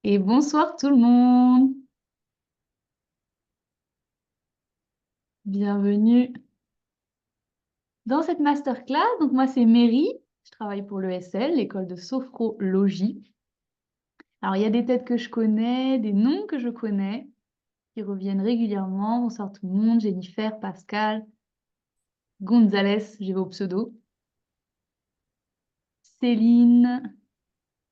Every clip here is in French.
Et bonsoir tout le monde. Bienvenue dans cette masterclass. Donc moi c'est Mary, je travaille pour l'ESL, l'école de sophrologie. Alors il y a des têtes que je connais, des noms que je connais, qui reviennent régulièrement. Bonsoir tout le monde, Jennifer, Pascal, Gonzalez, j'ai vos pseudos. Céline,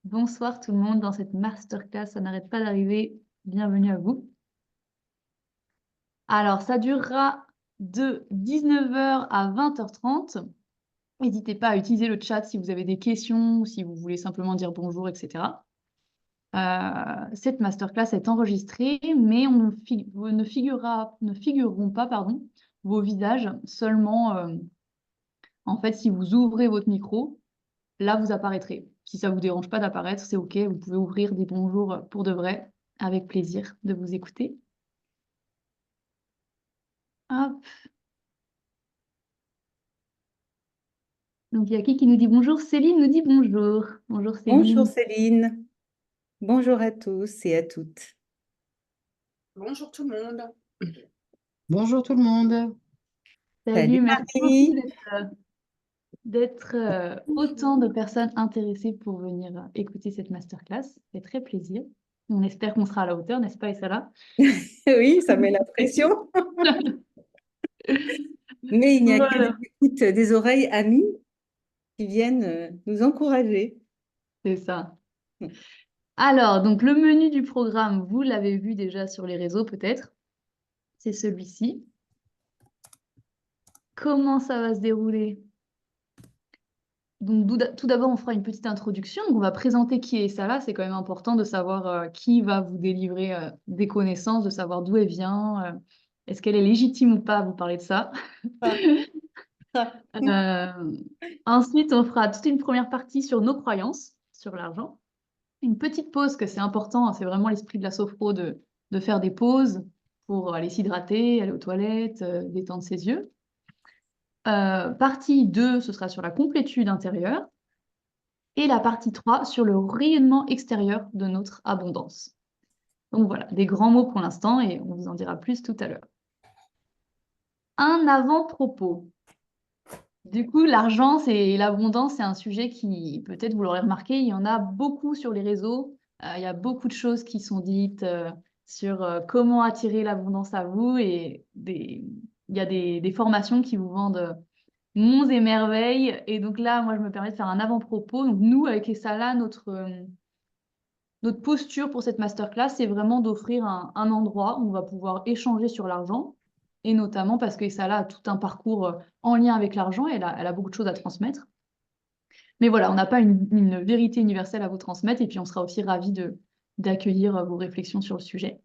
bonsoir tout le monde dans cette masterclass, ça n'arrête pas d'arriver. Bienvenue à vous. Alors ça durera de 19h à 20h30. N'hésitez pas à utiliser le chat si vous avez des questions ou si vous voulez simplement dire bonjour, etc. Cette masterclass est enregistrée, mais vous ne figureront pas vos visages, seulement en fait, si vous ouvrez votre micro, là, vous apparaîtrez. Si ça ne vous dérange pas d'apparaître, c'est OK, vous pouvez ouvrir des bonjours pour de vrai, avec plaisir de vous écouter. Hop. Donc, il y a qui nous dit bonjour? Céline nous dit bonjour. Bonjour Bonjour Céline. Céline, bonjour à tous et à toutes. Bonjour tout le monde. Bonjour tout le monde. Salut Salut, merci beaucoup Marie. d'être autant de personnes intéressées pour venir écouter cette masterclass. Ça fait très plaisir. On espère qu'on sera à la hauteur, n'est-ce pas, Essala? Oui, ça met la pression, mais il n'y a que des Voilà, écoutes, des oreilles amies qui viennent nous encourager. c'est ça. Alors, donc le menu du programme, vous l'avez vu déjà sur les réseaux peut-être. C'est celui-ci. Comment ça va se dérouler? Donc, tout d'abord, on fera une petite introduction. Donc, on va présenter qui est Salah. C'est quand même important de savoir qui va vous délivrer des connaissances, de savoir d'où elle vient. Est-ce qu'elle est légitime ou pas à vous parler de ça? Ah, ah. Euh, Ensuite, on fera toute une première partie sur nos croyances, sur l'argent. Une petite pause, que c'est important, hein, c'est vraiment l'esprit de la sophro de faire des pauses pour aller s'hydrater, aller aux toilettes, détendre ses yeux. Partie 2, ce sera sur la complétude intérieure. Et la partie 3 sur le rayonnement extérieur de notre abondance. Donc voilà, des grands mots pour l'instant et on vous en dira plus tout à l'heure. Un avant-propos. Du coup, l'argent et l'abondance, c'est un sujet qui, peut-être vous l'aurez remarqué, il y en a beaucoup sur les réseaux. Il y a beaucoup de choses qui sont dites sur comment attirer l'abondance à vous et il y a des formations qui vous vendent monts et merveilles. Et donc là, moi, je me permets de faire un avant-propos. Donc nous, avec Essala, notre posture pour cette masterclass, c'est vraiment d'offrir un endroit où on va pouvoir échanger sur l'argent, et notamment parce que Salah a tout un parcours en lien avec l'argent, elle a beaucoup de choses à transmettre. Mais voilà, on n'a pas une vérité universelle à vous transmettre, et puis on sera aussi ravis d'accueillir vos réflexions sur le sujet.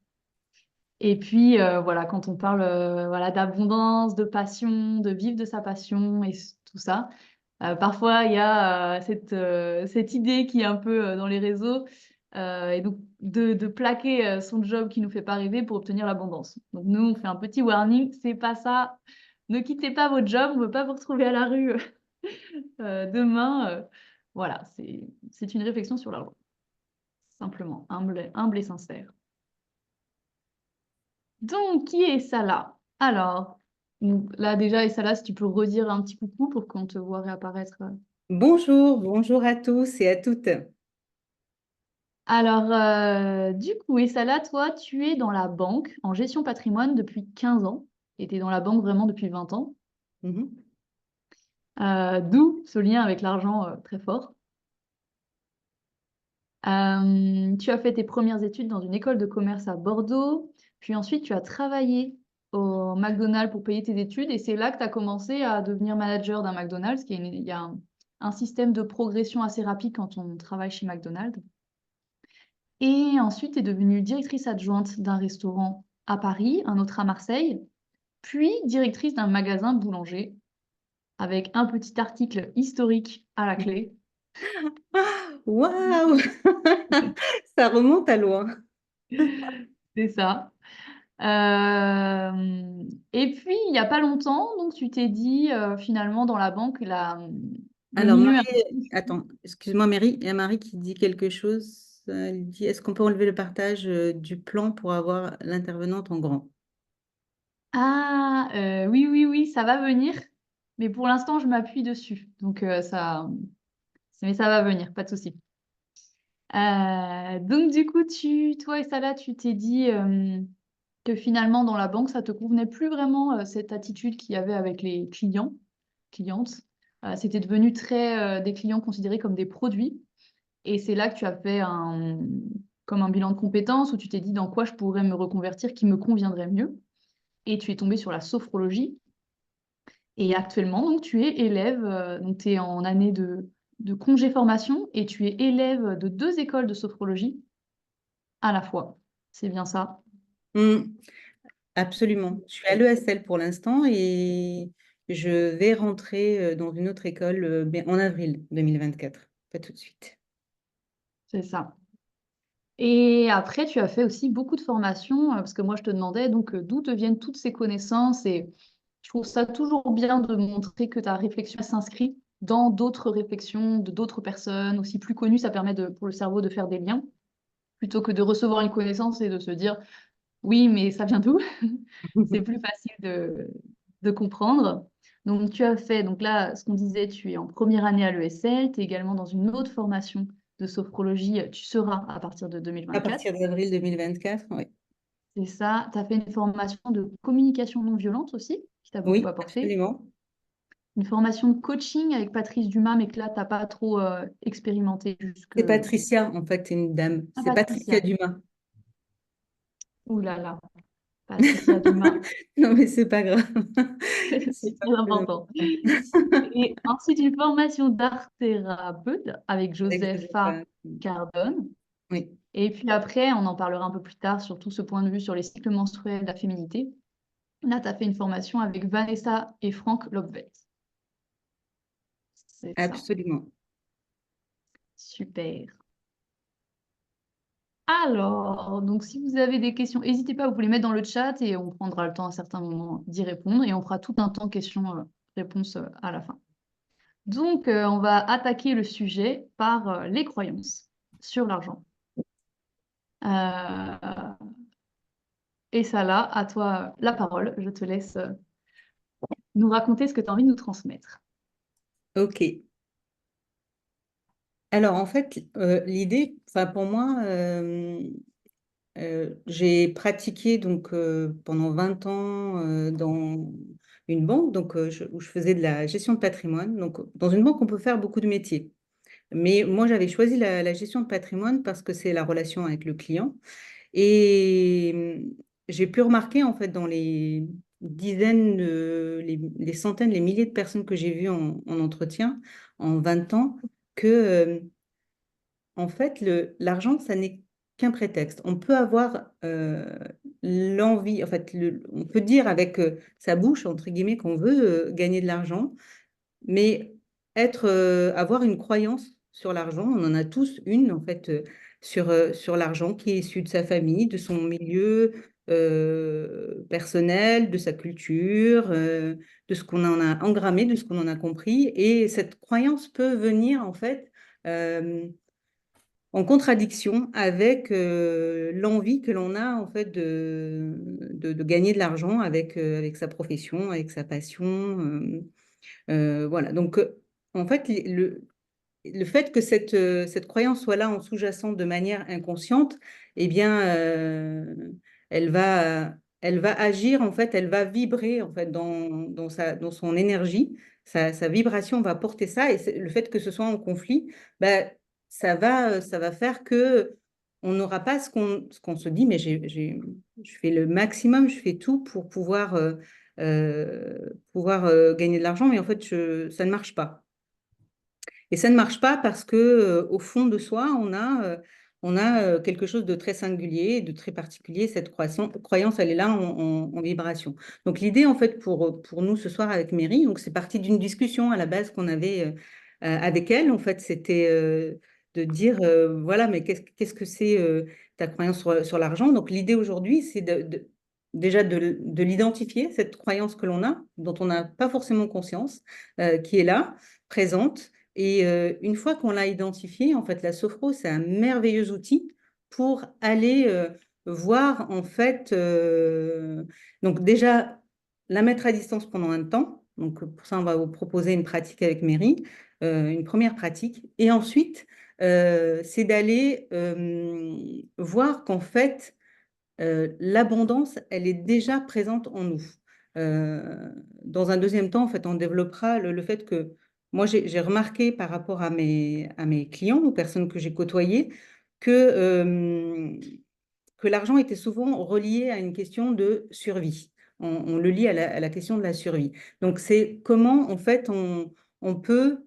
Et puis voilà, quand on parle voilà, d'abondance, de passion, de vivre de sa passion et tout ça, parfois il y a cette idée qui est un peu dans les réseaux, et donc de plaquer son job qui nous fait pas rêver pour obtenir l'abondance. Donc nous, on fait un petit warning, c'est pas ça. Ne quittez pas votre job, on ne veut pas vous retrouver à la rue demain. Voilà, c'est une réflexion sur l'argent. Simplement, humble et sincère. Donc, qui est Salah? Alors, là déjà, et Salah, si tu peux redire un petit coucou pour qu'on te voit réapparaître. Bonjour, bonjour à tous et à toutes. Alors, du coup, et Salah, toi, tu es dans la banque en gestion patrimoine depuis 15 ans et tu es dans la banque vraiment depuis 20 ans. Mhm. D'où ce lien avec l'argent très fort. Tu as fait tes premières études dans une école de commerce à Bordeaux, puis ensuite tu as travaillé au McDonald's pour payer tes études et c'est là que tu as commencé à devenir manager d'un McDonald's, il y a un système de progression assez rapide quand on travaille chez McDonald's. Et ensuite tu es devenue directrice adjointe d'un restaurant à Paris, un autre à Marseille, puis directrice d'un magasin boulanger avec un petit article historique à la clé. Waouh, ça remonte à loin. C'est ça. Et puis, il n'y a pas longtemps, donc tu t'es dit, finalement, dans la banque, le Alors milieu... Marie, attends, excuse-moi Marie, il y a Marie qui dit quelque chose. Elle dit, est-ce qu'on peut enlever le partage du plan pour avoir l'intervenante en grand? Ah, oui, oui, oui, ça va venir. Mais pour l'instant, je m'appuie dessus. Donc, mais ça va venir, pas de souci. Donc, du coup, toi et Salah, tu t'es dit que finalement, dans la banque, ça te convenait plus vraiment cette attitude qu'il y avait avec les clientes. C'était devenu des clients considérés comme des produits. Et c'est là que tu as fait comme un bilan de compétences où tu t'es dit dans quoi je pourrais me reconvertir qui me conviendrait mieux. Et tu es tombé sur la sophrologie. Et actuellement, donc, tu es élève, donc tu es en année de congé formation et tu es élève de 2 écoles de sophrologie à la fois. C'est bien ça? Hmm, absolument. Je suis à l'ESL pour l'instant et je vais rentrer dans une autre école en avril 2024. Pas tout de suite. C'est ça. Et après, tu as fait aussi beaucoup de formations, parce que moi, je te demandais donc d'où te viennent toutes ces connaissances. Et je trouve ça toujours bien de montrer que ta réflexion s'inscrit dans d'autres réflexions de d'autres personnes aussi plus connues. Ça permet pour le cerveau de faire des liens plutôt que de recevoir une connaissance et de se dire oui, mais ça vient d'où? C'est plus facile de comprendre. Donc, tu as fait, donc là, ce qu'on disait, tu es en première année à l'ESL, tu es également dans une autre formation de sophrologie, tu seras à partir de À 2024. partir d'avril 2024, oui. C'est ça. Tu as fait une formation de communication non violente aussi, qui t'a beaucoup Oui, apporté. absolument. Une formation de coaching avec Patrice Dumas, mais que là, tu n'as pas trop expérimenté jusque... C'est Patricia, en fait, c'est une dame. Ah, C'est Patricia Patricia. Dumas. Ouh là là, Patricia Dumas. Non, mais c'est pas grave. C'est C'est pas très très important. important. Et ensuite, une formation d'art thérapeute avec Avec Josepha Josepha. Cardone. Oui, Et puis après, on en parlera un peu plus tard sur tout ce point de vue sur les cycles menstruels, la féminité. Là, tu as fait une formation avec Vanessa et Franck Lobvet. C'est ça. absolument. Super. Alors, donc si vous avez des questions, n'hésitez pas, vous pouvez les mettre dans le chat et on prendra le temps à certains moments d'y répondre et on fera tout un temps questions-réponses à la fin. Donc, on va attaquer le sujet par les croyances sur l'argent. Euh, et ça là, à toi la parole. Je te laisse nous raconter ce que tu as envie de nous transmettre. OK. Alors, en fait, l'idée, enfin, pour moi, j'ai pratiqué donc pendant 20 ans dans une banque donc, où je faisais de la gestion de patrimoine. Donc, dans une banque, on peut faire beaucoup de métiers. Mais moi, j'avais choisi la gestion de patrimoine parce que c'est la relation avec le client. Et j'ai pu remarquer, en fait, dans les dizaines, les centaines, les milliers de personnes que j'ai vues en entretien en 20 ans, que, en fait, l'argent, ça n'est qu'un prétexte. On peut avoir l'envie, en fait, on peut dire avec sa bouche, entre guillemets, qu'on veut gagner de l'argent, mais avoir une croyance sur l'argent, on en a tous une, en fait, sur l'argent qui est issue de sa famille, de son milieu personnel, de sa culture, de ce qu'on en a engrammé, de ce qu'on en a compris. Et cette croyance peut venir, en fait, euh, en contradiction avec l'envie que l'on a en fait de gagner de l'argent avec sa profession, avec sa passion. Voilà. Donc, en fait, le fait que cette croyance soit là en sous-jacente de manière inconsciente, eh bien, elle va agir, en fait, elle va vibrer en fait, dans son énergie. Sa vibration va porter ça. Et le fait que ce soit en conflit, bah, ça va faire que on n'aura pas ce qu'on se dit, mais je fais le maximum, je fais tout pour pouvoir gagner de l'argent, mais en fait, ça ne marche pas. Et ça ne marche pas parce que, au fond de soi, on a quelque chose de très singulier, de très particulier. Cette croyance, elle est là en vibration. Donc l'idée, en fait, pour nous ce soir avec Mary, donc c'est parti d'une discussion à la base qu'on avait avec elle. En fait, c'était de dire, voilà, mais qu'est-ce que c'est ta croyance sur l'argent? Donc l'idée aujourd'hui, c'est déjà de l'identifier, cette croyance que l'on a, dont on n'a pas forcément conscience, qui est là, présente Et une fois qu'on l'a identifié, en fait, la sophro, c'est un merveilleux outil pour aller voir, en fait, donc déjà, la mettre à distance pendant un temps. Donc, pour ça, on va vous proposer une pratique avec Mary, une première pratique. Et ensuite, c'est d'aller voir qu'en fait, l'abondance, elle est déjà présente en nous. Dans un deuxième temps, en fait, on développera le fait que moi, j'ai remarqué par rapport à mes clients, aux personnes que j'ai côtoyées, que, que l'argent était souvent relié à une question de survie. On le lie à la question de la survie. Donc, c'est comment, en fait, on peut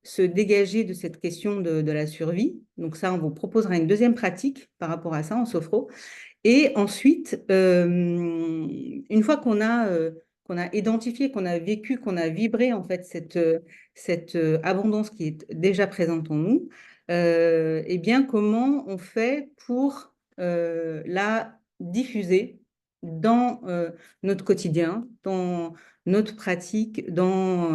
se dégager de cette question de la survie. Donc, ça, on vous proposera une deuxième pratique par rapport à ça en sophro. Et ensuite, une fois qu'on a identifié, qu'on a vécu, qu'on a vibré en fait cette abondance qui est déjà présente en nous, eh bien, comment on fait pour la diffuser dans notre quotidien, dans notre pratique, dans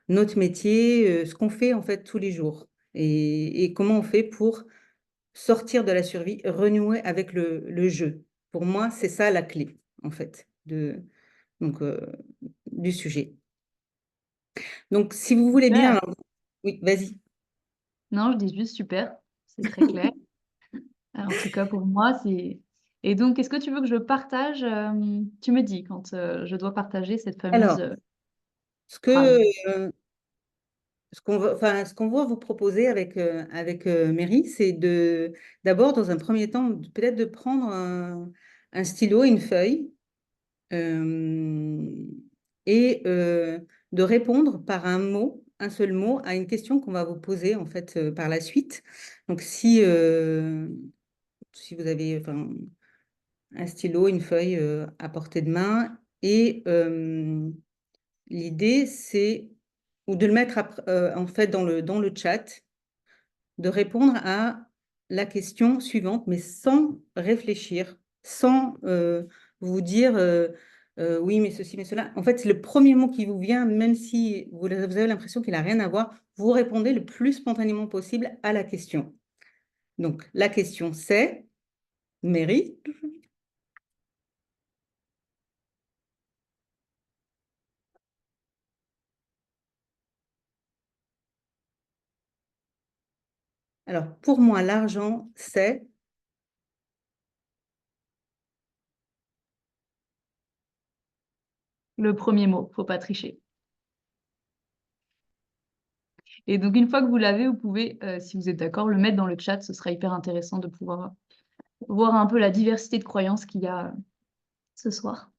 notre métier, ce qu'on fait en fait tous les jours. Et comment on fait pour sortir de la survie, renouer avec le jeu. Pour moi, c'est ça la clé, en fait, donc, du sujet. Donc, si vous voulez bien, Super. alors, oui, vas-y. Non, je dis juste super, c'est très clair. En tout cas, pour moi, c'est... Et donc, est-ce que tu veux que je partage, tu me dis quand je dois partager cette fameuse Alors, ce que, phrase. ce qu'on va vous proposer avec Mary, c'est d'abord, dans un premier temps, peut-être de prendre un stylo, une feuille, euh, et de répondre par un mot, un seul mot, à une question qu'on va vous poser en fait par la suite. Donc si vous avez enfin, un stylo, une feuille à portée de main, et l'idée c'est ou de le mettre en fait dans le chat, de répondre à la question suivante, mais sans réfléchir, sans vous dire oui, mais ceci, mais cela. En fait, c'est le premier mot qui vous vient, même si vous avez l'impression qu'il n'a rien à voir, vous répondez le plus spontanément possible à la question. Donc, la question c'est, Mary, alors pour moi, l'argent, c'est, Le premier mot, faut pas tricher. Et donc, une fois que vous l'avez, vous pouvez, si vous êtes d'accord, le mettre dans le chat. Ce sera hyper intéressant de pouvoir voir un peu la diversité de croyances qu'il y a ce soir.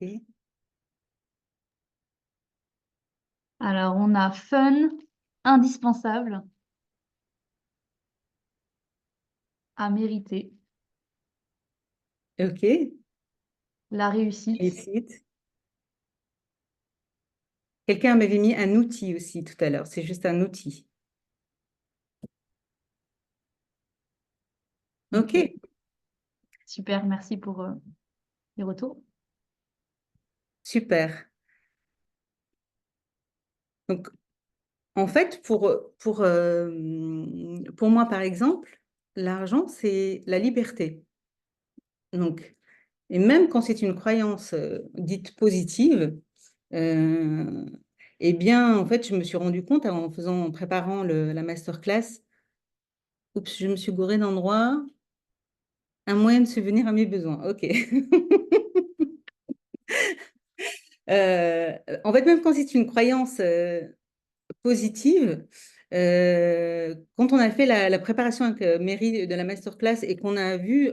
ok, Alors, on a fun, indispensable, à mériter, ok, la réussite. réussite. Quelqu'un m'avait mis un outil aussi tout à l'heure, c'est juste un outil. Ok, Ok, super, merci pour les retours. super. Donc, en fait, pour moi, par exemple, l'argent, c'est la liberté. Donc, et même quand c'est une croyance dite positive, euh, eh bien, en fait, je me suis rendu compte en préparant la masterclass, oups, je me suis gourée d'endroit, un moyen de subvenir à mes besoins. Ok. En fait, même quand c'est une croyance positive. Quand on a fait la préparation avec Mary de la masterclass et qu'on a vu,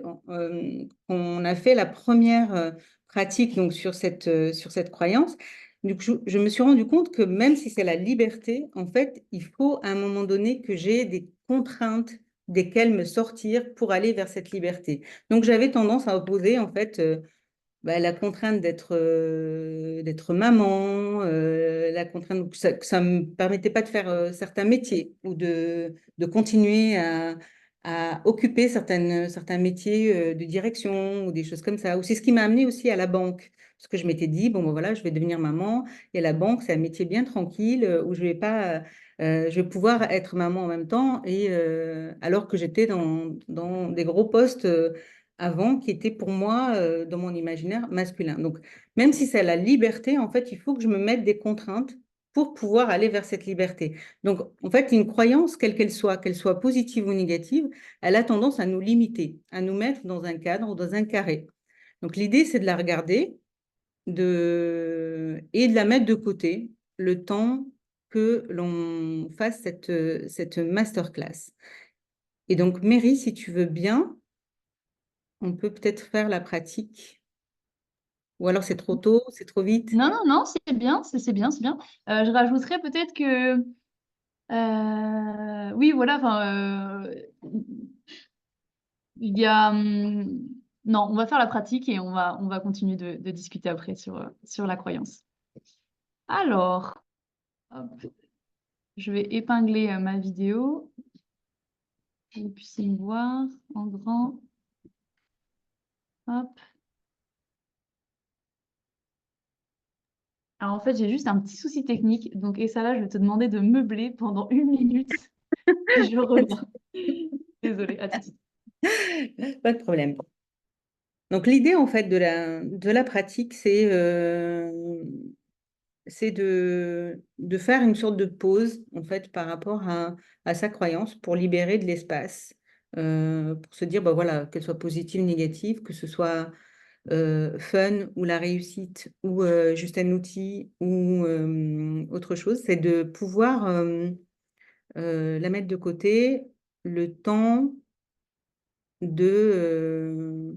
qu'on a fait la première pratique donc, sur cette croyance, donc je me suis rendu compte que même si c'est la liberté, en fait, il faut à un moment donné que j'ai des contraintes desquelles me sortir pour aller vers cette liberté. Donc j'avais tendance à opposer en fait la contrainte d'être maman, la contrainte que ça me permettait pas de faire certains métiers ou de continuer à occuper certains métiers de direction ou des choses comme ça. Ou c'est ce qui m'a amené aussi à la banque. Parce que je m'étais dit, bon, ben voilà, je vais devenir maman et la banque, c'est un métier bien tranquille où je vais pas, je vais pouvoir être maman en même temps. Et alors que j'étais dans des gros postes avant qui étaient pour moi, dans mon imaginaire, masculin. Donc, même si c'est la liberté, en fait, il faut que je me mette des contraintes pour pouvoir aller vers cette liberté. Donc, en fait, une croyance, quelle qu'elle soit positive ou négative, elle a tendance à nous limiter, à nous mettre dans un cadre ou dans un carré. Donc, l'idée, c'est de la regarder et de la mettre de côté le temps que l'on fasse cette masterclass. Et donc, Mary, si tu veux bien, on peut peut-être faire la pratique. Ou alors c'est trop tôt, c'est trop vite. Non, non, non, c'est bien, c'est bien, c'est bien. Je rajouterais peut-être que, oui, voilà, enfin, il y a, non, on va faire la pratique et on va continuer de discuter après sur la croyance. Alors, hop, je vais épingler ma vidéo pour que vous puissiez me voir en grand. Hop. Alors en fait, j'ai juste un petit souci technique. Donc, et ça là, je vais te demander de meubler pendant 1 minute et je reviens. Désolée, à tout de suite. Pas de problème. Donc l'idée en fait de la pratique, c'est de faire une sorte de pause en fait par rapport à sa croyance pour libérer de l'espace, pour se dire bah voilà, qu'elle soit positive, négative, que ce soit fun ou la réussite ou juste un outil ou autre chose, c'est de pouvoir la mettre de côté le temps de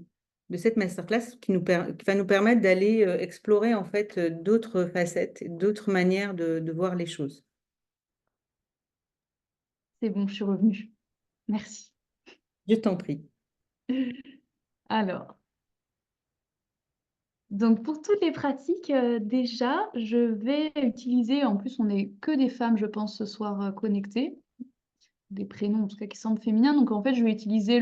cette masterclass qui va nous permettre d'aller explorer en fait d'autres facettes, d'autres manières de voir les choses. C'est bon, je suis revenue. Merci. Je t'en prie. Alors, donc pour toutes les pratiques, déjà, je vais utiliser, en plus on n'est que des femmes, je pense, ce soir connectées, des prénoms en tout cas qui semblent féminins, donc en fait je vais utiliser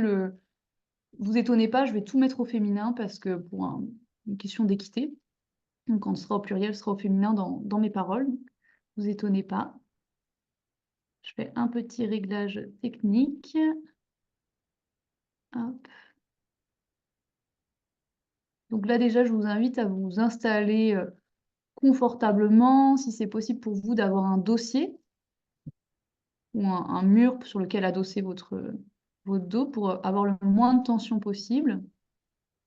vous étonnez pas, je vais tout mettre au féminin parce que pour une question d'équité, donc quand ce sera au pluriel, ce sera au féminin dans mes paroles, vous étonnez pas. Je fais un petit réglage technique. Hop. Donc là déjà, je vous invite à vous installer confortablement, si c'est possible pour vous d'avoir un dossier ou un mur sur lequel adosser votre dos pour avoir le moins de tension possible,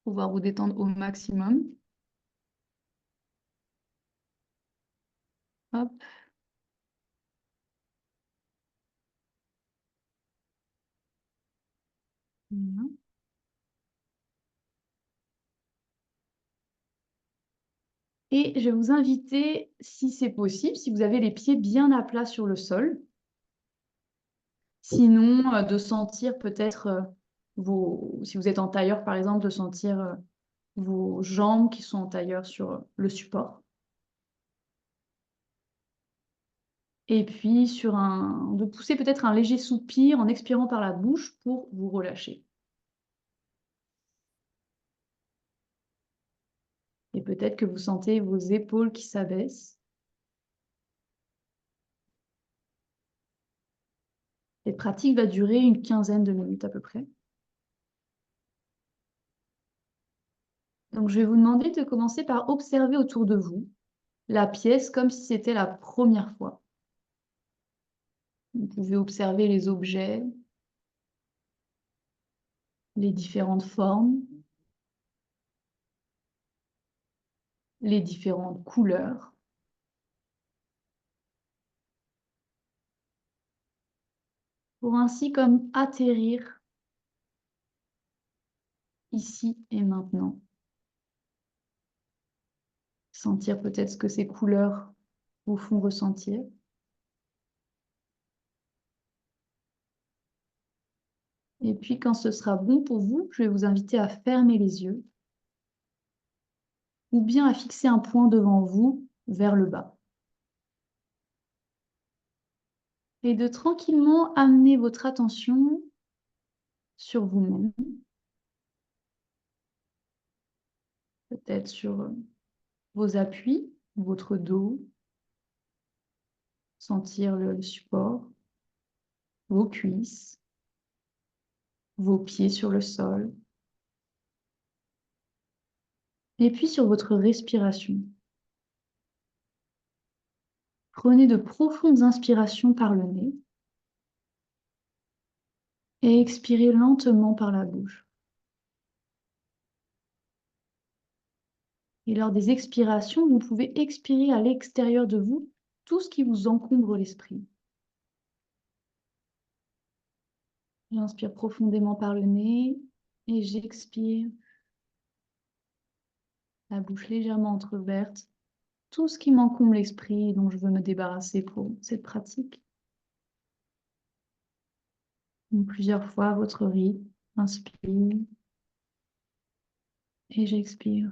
pouvoir vous détendre au maximum. Hop. Voilà. Et je vais vous inviter, si c'est possible, si vous avez les pieds bien à plat sur le sol, sinon de sentir peut-être si vous êtes en tailleur par exemple, de sentir vos jambes qui sont en tailleur sur le support. Et puis de pousser peut-être un léger soupir en expirant par la bouche pour vous relâcher. Et peut-être que vous sentez vos épaules qui s'abaissent. Cette pratique va durer une quinzaine de minutes à peu près. Donc je vais vous demander de commencer par observer autour de vous la pièce comme si c'était la première fois. Vous pouvez observer les objets, les différentes formes, les différentes couleurs. Pour ainsi comme atterrir ici et maintenant. Sentir peut-être ce que ces couleurs vous font ressentir. Et puis quand ce sera bon pour vous, je vais vous inviter à fermer les yeux ou bien à fixer un point devant vous vers le bas. Et de tranquillement amener votre attention sur vous-même, peut-être sur vos appuis, votre dos, sentir le support, vos cuisses, vos pieds sur le sol, et puis sur votre respiration. Prenez de profondes inspirations par le nez et expirez lentement par la bouche. Et lors des expirations, vous pouvez expirer à l'extérieur de vous tout ce qui vous encombre l'esprit. J'inspire profondément par le nez et j'expire, la bouche légèrement entrouverte, tout ce qui m'encombre l'esprit et dont je veux me débarrasser pour cette pratique. Donc, plusieurs fois à votre rythme, inspire et j'expire.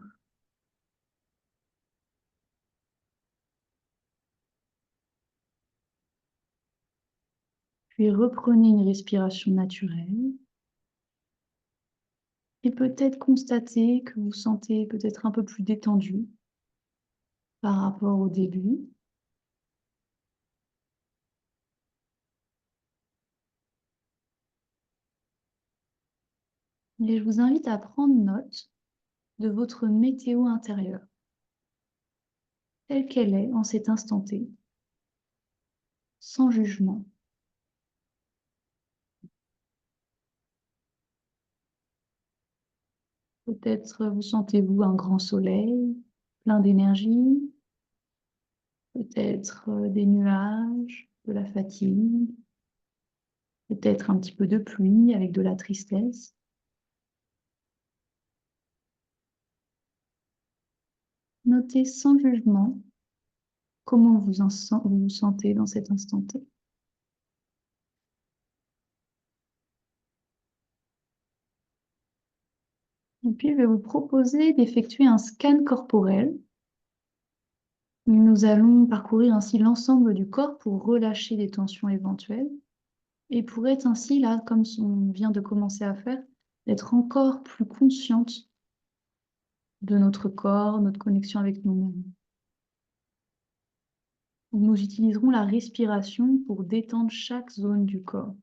Puis reprenez une respiration naturelle. Et peut-être constater que vous sentez peut-être un peu plus détendu par rapport au début. Et je vous invite à prendre note de votre météo intérieure, telle qu'elle est en cet instant T, sans jugement. Peut-être vous sentez-vous un grand soleil, plein d'énergie, peut-être des nuages, de la fatigue, peut-être un petit peu de pluie avec de la tristesse. Notez sans jugement comment vous vous sentez dans cet instant T. Et puis, je vais vous proposer d'effectuer un scan corporel. Nous allons parcourir ainsi l'ensemble du corps pour relâcher des tensions éventuelles et pour être ainsi, là, comme on vient de commencer à faire, d'être encore plus consciente de notre corps, notre connexion avec nous-mêmes. Nous utiliserons la respiration pour détendre chaque zone du corps.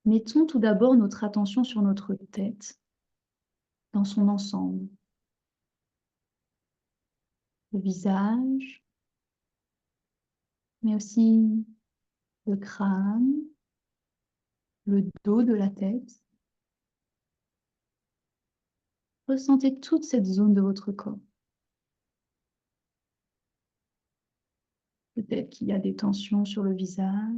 Mettons tout d'abord notre attention sur notre tête, dans son ensemble. Le visage, mais aussi le crâne, le dos de la tête. Ressentez toute cette zone de votre corps. Peut-être qu'il y a des tensions sur le visage,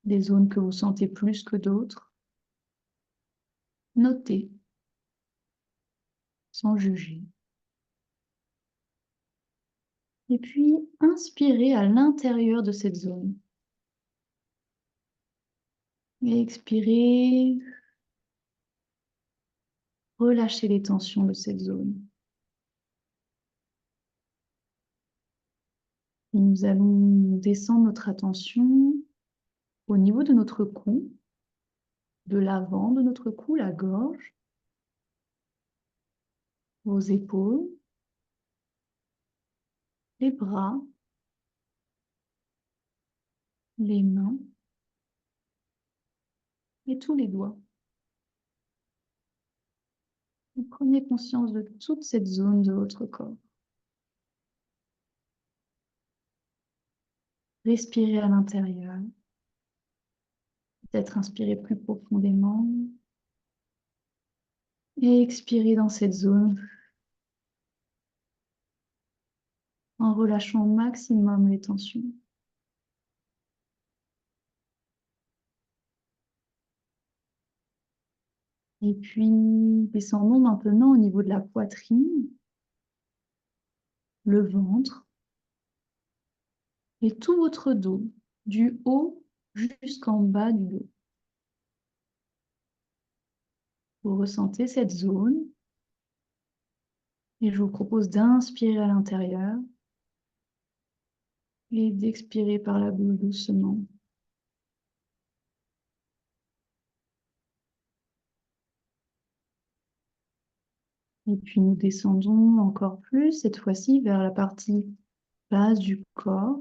des zones que vous sentez plus que d'autres. Notez, sans juger. Et puis, inspirez à l'intérieur de cette zone. Et expirez. Relâchez les tensions de cette zone. Et nous allons descendre notre attention au niveau de notre cou, de l'avant de notre cou, la gorge, vos épaules, les bras, les mains et tous les doigts. Et prenez conscience de toute cette zone de votre corps. Respirez à l'intérieur. Peut-être inspirez plus profondément. Et expirez dans cette zone en relâchant au maximum les tensions. Et puis, descendons maintenant au niveau de la poitrine, le ventre et tout votre dos, du haut jusqu'en bas du dos. Vous ressentez cette zone et je vous propose d'inspirer à l'intérieur et d'expirer par la bouche doucement. Et puis nous descendons encore plus, cette fois-ci vers la partie basse du corps.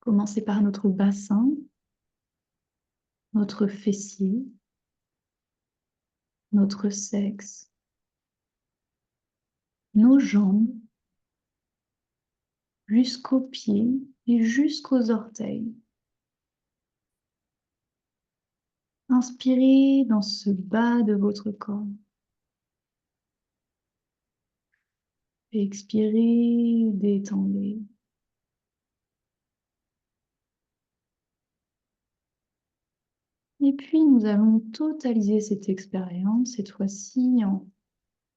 Commencez par notre bassin, notre fessier, notre sexe, nos jambes, jusqu'aux pieds et jusqu'aux orteils. Inspirez dans ce bas de votre corps. Et expirez, détendez. Et puis nous allons totaliser cette expérience, cette fois-ci en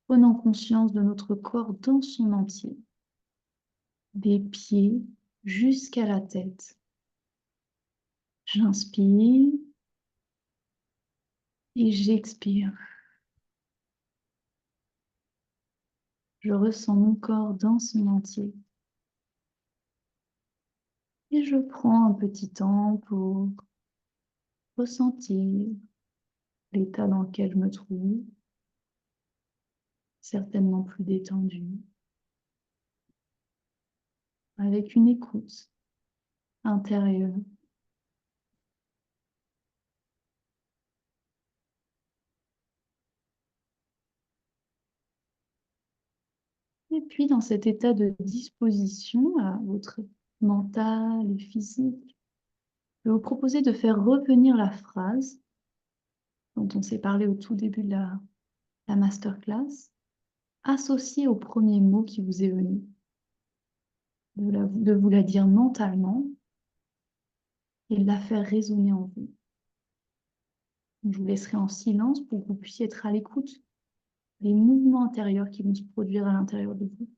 prenant conscience de notre corps dans son entier, des pieds jusqu'à la tête. J'inspire et j'expire. Je ressens mon corps dans son entier. Et je prends un petit temps pour ressentir l'état dans lequel je me trouve, certainement plus détendu, avec une écoute intérieure. Et puis, dans cet état de disposition à votre mental et physique, je vais vous proposer de faire revenir la phrase dont on s'est parlé au tout début de la masterclass, associée au premier mot qui vous est venu, de vous la dire mentalement et de la faire résonner en vous. Je vous laisserai en silence pour que vous puissiez être à l'écoute des mouvements intérieurs qui vont se produire à l'intérieur de vous.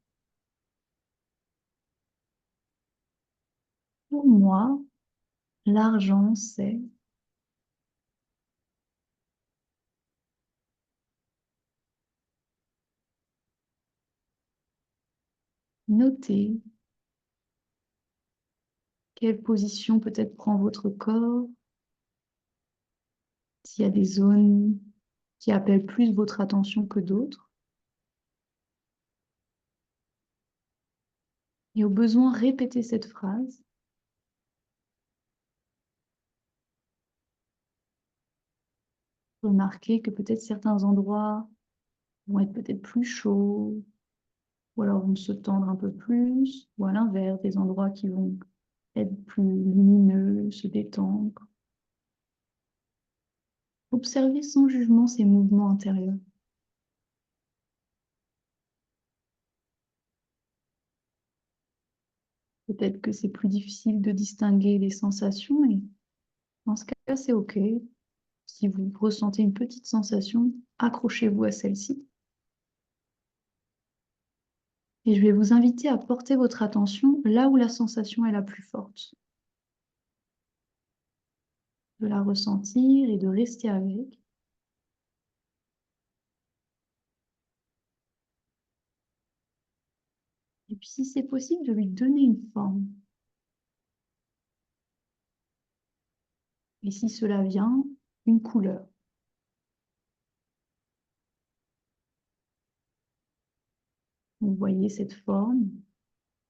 Pour moi, l'argent, c'est... Notez quelle position peut-être prend votre corps, s'il y a des zones qui appellent plus votre attention que d'autres. Et au besoin, répétez cette phrase. Remarquez que peut-être certains endroits vont être peut-être plus chauds, ou alors vont se tendre un peu plus, ou à l'inverse, des endroits qui vont être plus lumineux, se détendre. Observez sans jugement ces mouvements intérieurs. Peut-être que c'est plus difficile de distinguer les sensations et dans ce cas, c'est OK. Si vous ressentez une petite sensation, accrochez-vous à celle-ci. Et je vais vous inviter à porter votre attention là où la sensation est la plus forte. De la ressentir et de rester avec. Et puis si c'est possible, de lui donner une forme. Et si cela vient, une couleur. Vous voyez cette forme,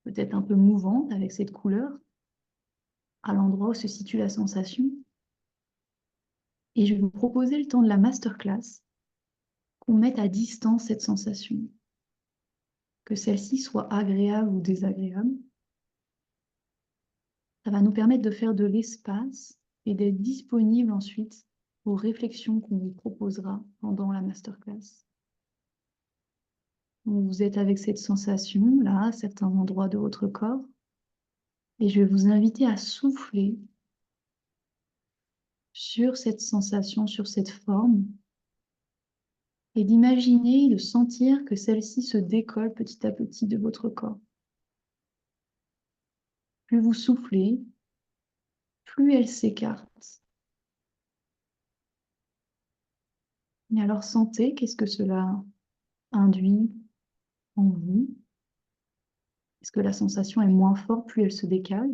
peut-être un peu mouvante avec cette couleur, à l'endroit où se situe la sensation. Et je vais vous proposer le temps de la masterclass qu'on mette à distance cette sensation, que celle-ci soit agréable ou désagréable. Ça va nous permettre de faire de l'espace et d'être disponible ensuite aux réflexions qu'on vous proposera pendant la masterclass. Donc, vous êtes avec cette sensation là, à certains endroits de votre corps, et je vais vous inviter à souffler sur cette sensation, sur cette forme, et d'imaginer, de sentir que celle-ci se décolle petit à petit de votre corps. Plus vous soufflez, plus elle s'écarte. Et alors sentez qu'est-ce que cela induit en vous. Est-ce que la sensation est moins forte, plus elle se décale?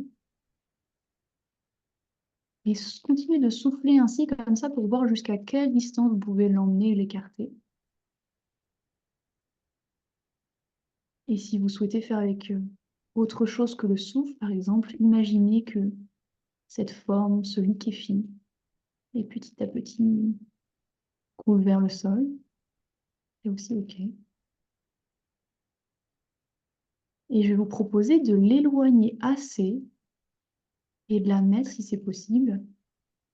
Et continuez de souffler ainsi, comme ça, pour voir jusqu'à quelle distance vous pouvez l'emmener et l'écarter. Et si vous souhaitez faire avec autre chose que le souffle, par exemple, imaginez que cette forme se liquéfie et petit à petit coule vers le sol. C'est aussi OK. Et je vais vous proposer de l'éloigner assez et de la mettre, si c'est possible,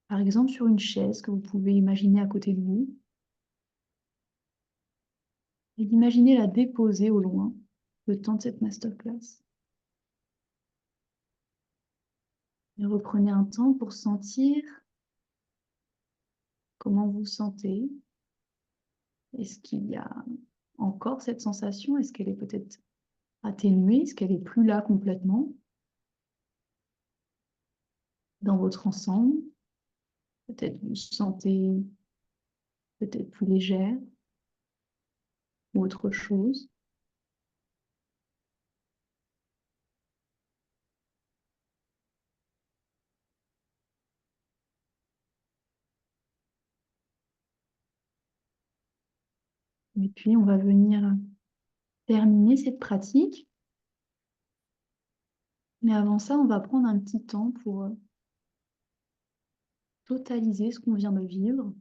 par exemple sur une chaise que vous pouvez imaginer à côté de vous. Et d'imaginer la déposer au loin le temps de cette masterclass. Et reprenez un temps pour sentir comment vous vous sentez. Est-ce qu'il y a encore cette sensation? Est-ce qu'elle est peut-être atténuée? Est-ce qu'elle est plus là complètement? Dans votre ensemble, peut-être vous vous sentez peut-être plus légère ou autre chose. Et puis, on va venir terminer cette pratique. Mais avant ça, on va prendre un petit temps pour totaliser ce qu'on vient de vivre.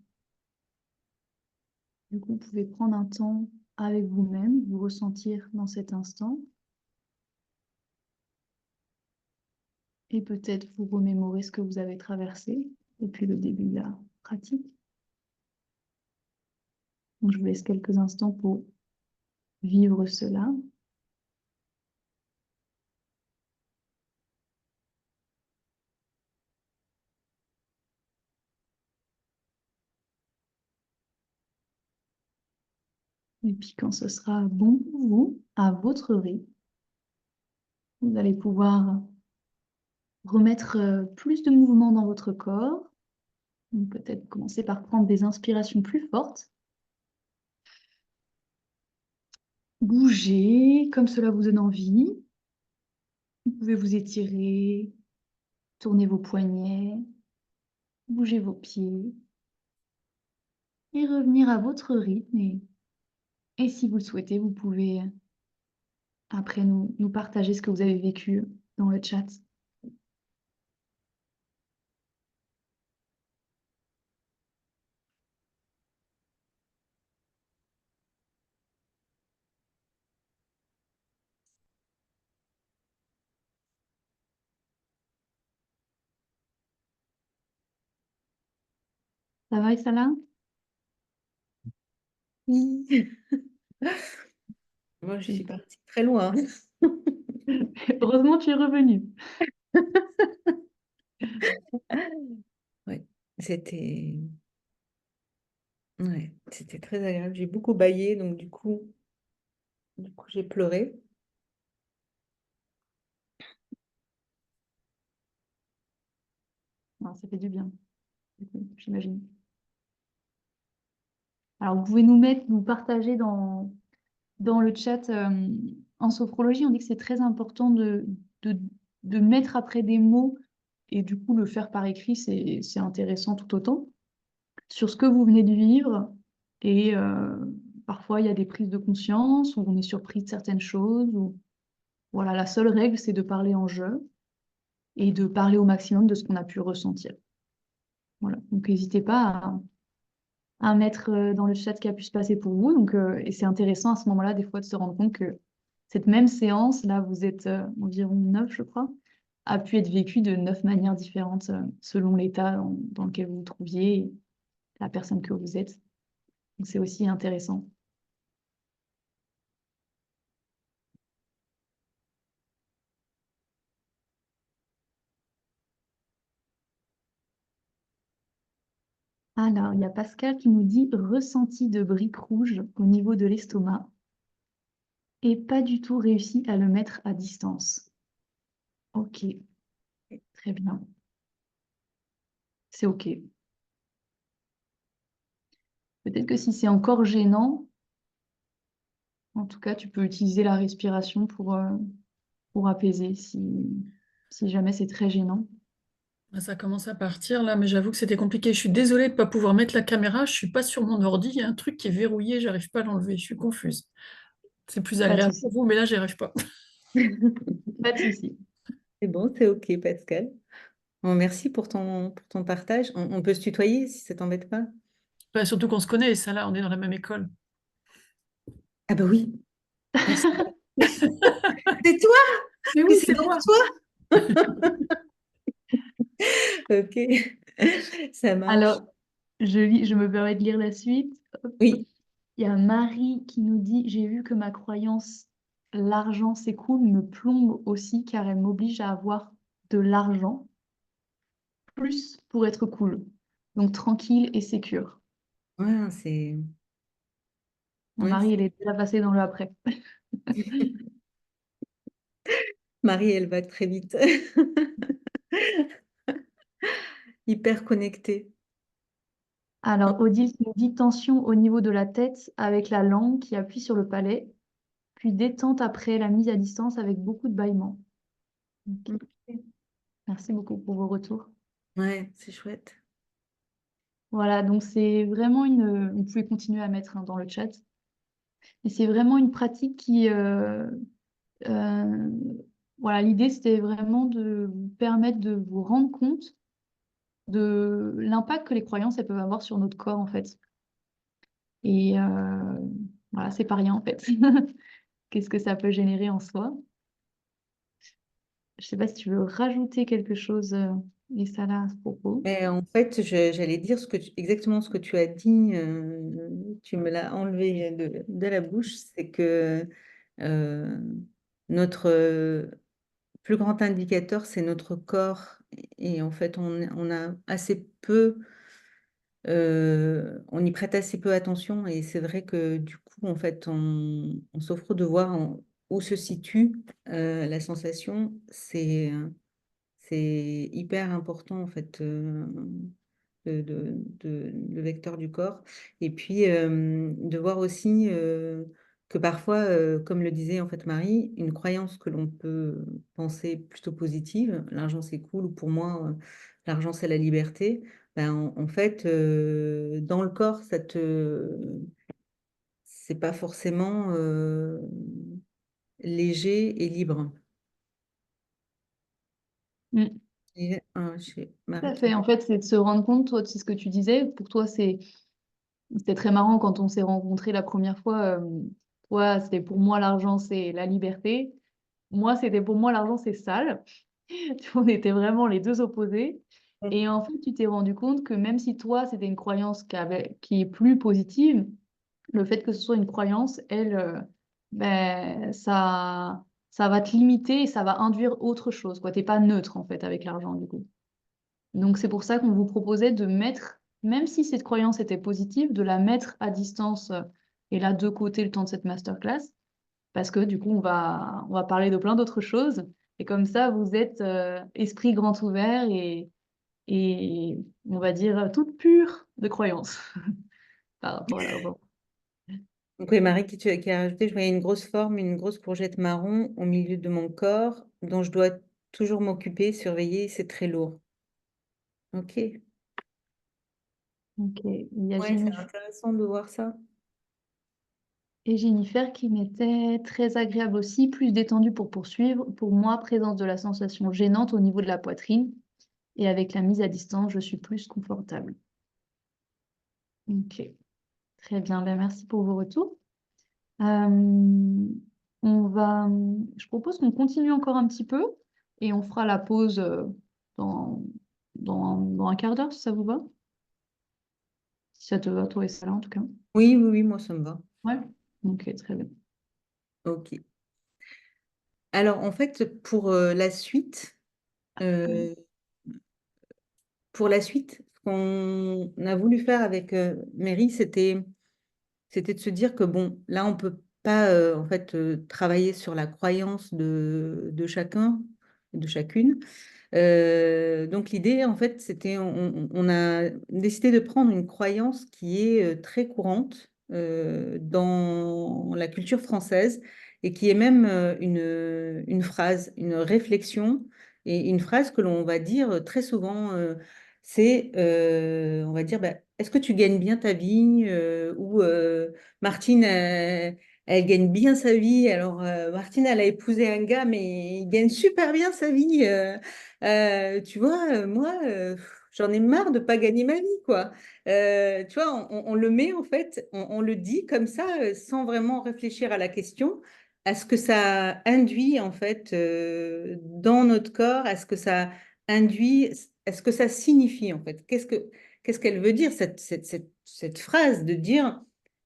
Du coup, vous pouvez prendre un temps avec vous-même, vous ressentir dans cet instant. Et peut-être vous remémorer ce que vous avez traversé depuis le début de la pratique. Donc, je vous laisse quelques instants pour vivre cela. Et puis quand ce sera bon pour vous, à votre rythme, vous allez pouvoir remettre plus de mouvement dans votre corps. Donc, peut-être commencer par prendre des inspirations plus fortes. Bougez comme cela vous donne envie. Vous pouvez vous étirer, tourner vos poignets, bouger vos pieds et revenir à votre rythme. Et si vous le souhaitez, vous pouvez après nous partager ce que vous avez vécu dans le chat. Ça va, Isala? Oui. Moi, je suis partie très loin. Heureusement, tu es revenu. Ouais, c'était c'était très agréable. J'ai beaucoup bâillé, donc du coup j'ai pleuré. Non, ça fait du bien, j'imagine. Alors, vous pouvez nous partager dans le chat en sophrologie, on dit que c'est très important de mettre après des mots et du coup le faire par écrit, c'est intéressant tout autant sur ce que vous venez de vivre. Et parfois, il y a des prises de conscience où on est surpris de certaines choses. Ou... Voilà, la seule règle, c'est de parler en jeu et de parler au maximum de ce qu'on a pu ressentir. Voilà, donc n'hésitez pas à mettre dans le chat ce qui a pu se passer pour vous. Donc, et c'est intéressant à ce moment-là, des fois, de se rendre compte que cette même séance, là, vous êtes environ 9, je crois, a pu être vécue de 9 manières différentes selon l'état dans lequel vous vous trouviez et la personne que vous êtes. Donc, c'est aussi intéressant. Alors, il y a Pascal qui nous dit ressenti de briques rouges au niveau de l'estomac et pas du tout réussi à le mettre à distance. Ok, très bien. C'est ok. Peut-être que si c'est encore gênant, en tout cas, tu peux utiliser la respiration pour apaiser si jamais c'est très gênant. Ça commence à partir là, mais j'avoue que c'était compliqué. Je suis désolée de ne pas pouvoir mettre la caméra. Je ne suis pas sur mon ordi. Il y a un truc qui est verrouillé, j'arrive pas à l'enlever. Je suis confuse. C'est plus Pas de agréable souci. pour vous, mais là, j'y arrive pas. Pas de souci. C'est bon, c'est OK, Pascal. Bon, merci pour ton partage. On peut se tutoyer si ça t'embête pas? Bah, surtout qu'on se connaît, et ça là, on est dans la même école. Ah bah oui, merci. C'est toi, Mais mais oui, c'est c'est bien moi. toi. OK, ça marche. Alors, je me permets de lire la suite. Oui, Il y a Marie qui nous dit, j'ai vu que ma croyance, l'argent c'est cool, me plombe aussi car elle m'oblige à avoir de l'argent plus pour être cool. Donc tranquille et sécure. ouais, c'est Mon ouais, mari, il est déjà passé dans le après. Marie, elle va très vite. Hyper connectée. Alors, Odile qui nous dit tension au niveau de la tête avec la langue qui appuie sur le palais, puis détente après la mise à distance avec beaucoup de bâillements. Ok. Merci beaucoup pour vos retours. Ouais, c'est chouette. Voilà, donc c'est vraiment une... Vous pouvez continuer à mettre hein, dans le chat. Et c'est vraiment une pratique qui... euh, voilà, l'idée, c'était vraiment de vous permettre de vous rendre compte de l'impact que les croyances elles peuvent avoir sur notre corps, en fait. Et voilà, c'est pas rien, en fait. Qu'est-ce que ça peut générer en soi? Je sais pas si tu veux rajouter quelque chose, Lisa, à ce propos. Mais en fait, j'allais dire exactement ce que tu as dit, tu me l'as enlevé de la bouche, c'est que euh, notre plus grand indicateur, c'est notre corps. Et en fait, on a assez peu, on y prête assez peu attention. Et c'est vrai que du coup, en fait, on s'offre de voir où se situe la sensation. C'est hyper important, en fait, le vecteur du corps. Et puis, de voir aussi que parfois, comme le disait en fait Marie, une croyance que l'on peut penser plutôt positive, l'argent c'est cool, ou pour moi, l'argent c'est la liberté, ben, en fait, dans le corps, c'est pas forcément léger et libre. Mm. J'ai Tout Marie à qui... fait. En fait, c'est de se rendre compte, toi, c'est ce que tu disais. Pour toi, c'était très marrant quand on s'est rencontrés la première fois. Toi, c'était pour moi, l'argent, c'est la liberté. Moi, c'était pour moi, l'argent, c'est sale. On était vraiment les deux opposés. Et en fait, tu t'es rendu compte que même si toi, c'était une croyance qui est plus positive, le fait que ce soit une croyance, elle, ben, ça va te limiter et ça va induire autre chose, quoi. T'es pas neutre, en fait, avec l'argent, du coup. Donc, c'est pour ça qu'on vous proposait de mettre, même si cette croyance était positive, de la mettre à distance et là, de côté, le temps de cette masterclass, parce que du coup, on va parler de plein d'autres choses. Et comme ça, vous êtes esprit grand ouvert et on va dire toute pure de croyance par rapport à l'argent. Donc oui, Marie qui a rajouté, je voyais une grosse forme, une grosse courgette marron au milieu de mon corps dont je dois toujours m'occuper, surveiller, c'est très lourd. Ok, Ok, il y a ouais, c'est intéressant de voir ça. Jennifer qui m'était très agréable aussi, plus détendue pour poursuivre. Pour moi, présence de la sensation gênante au niveau de la poitrine. Et avec la mise à distance, je suis plus confortable. Ok, très bien. Ben, merci pour vos retours. Euh, je propose qu'on continue encore un petit peu et on fera la pause dans, dans un quart d'heure si ça vous va. Si ça te va, toi et ça en tout cas. Oui, oui, oui, moi ça me va. Ouais. Ok, très bien. Ok. Alors en fait, la suite, Oui. euh, ce qu'on a voulu faire avec Mary, c'était de se dire que bon, là, on peut pas en fait travailler sur la croyance de chacun, de chacune. Donc l'idée, en fait, c'était, on a décidé de prendre une croyance qui est très courante dans la culture française et qui est même une phrase, une réflexion et une phrase que l'on va dire très souvent. On va dire, bah, est-ce que tu gagnes bien ta vie ou Martine, elle gagne bien sa vie. Alors, Martine, elle a épousé un gars, mais il gagne super bien sa vie. Tu vois, moi, j'en ai marre de pas gagner ma vie, quoi. Tu vois, on le met, en fait, on le dit comme ça, sans vraiment réfléchir à la question, à ce que ça induit, en fait, dans notre corps, à ce que ça induit, à ce que ça signifie, en fait. Qu'est-ce qu'elle veut dire, cette phrase de dire,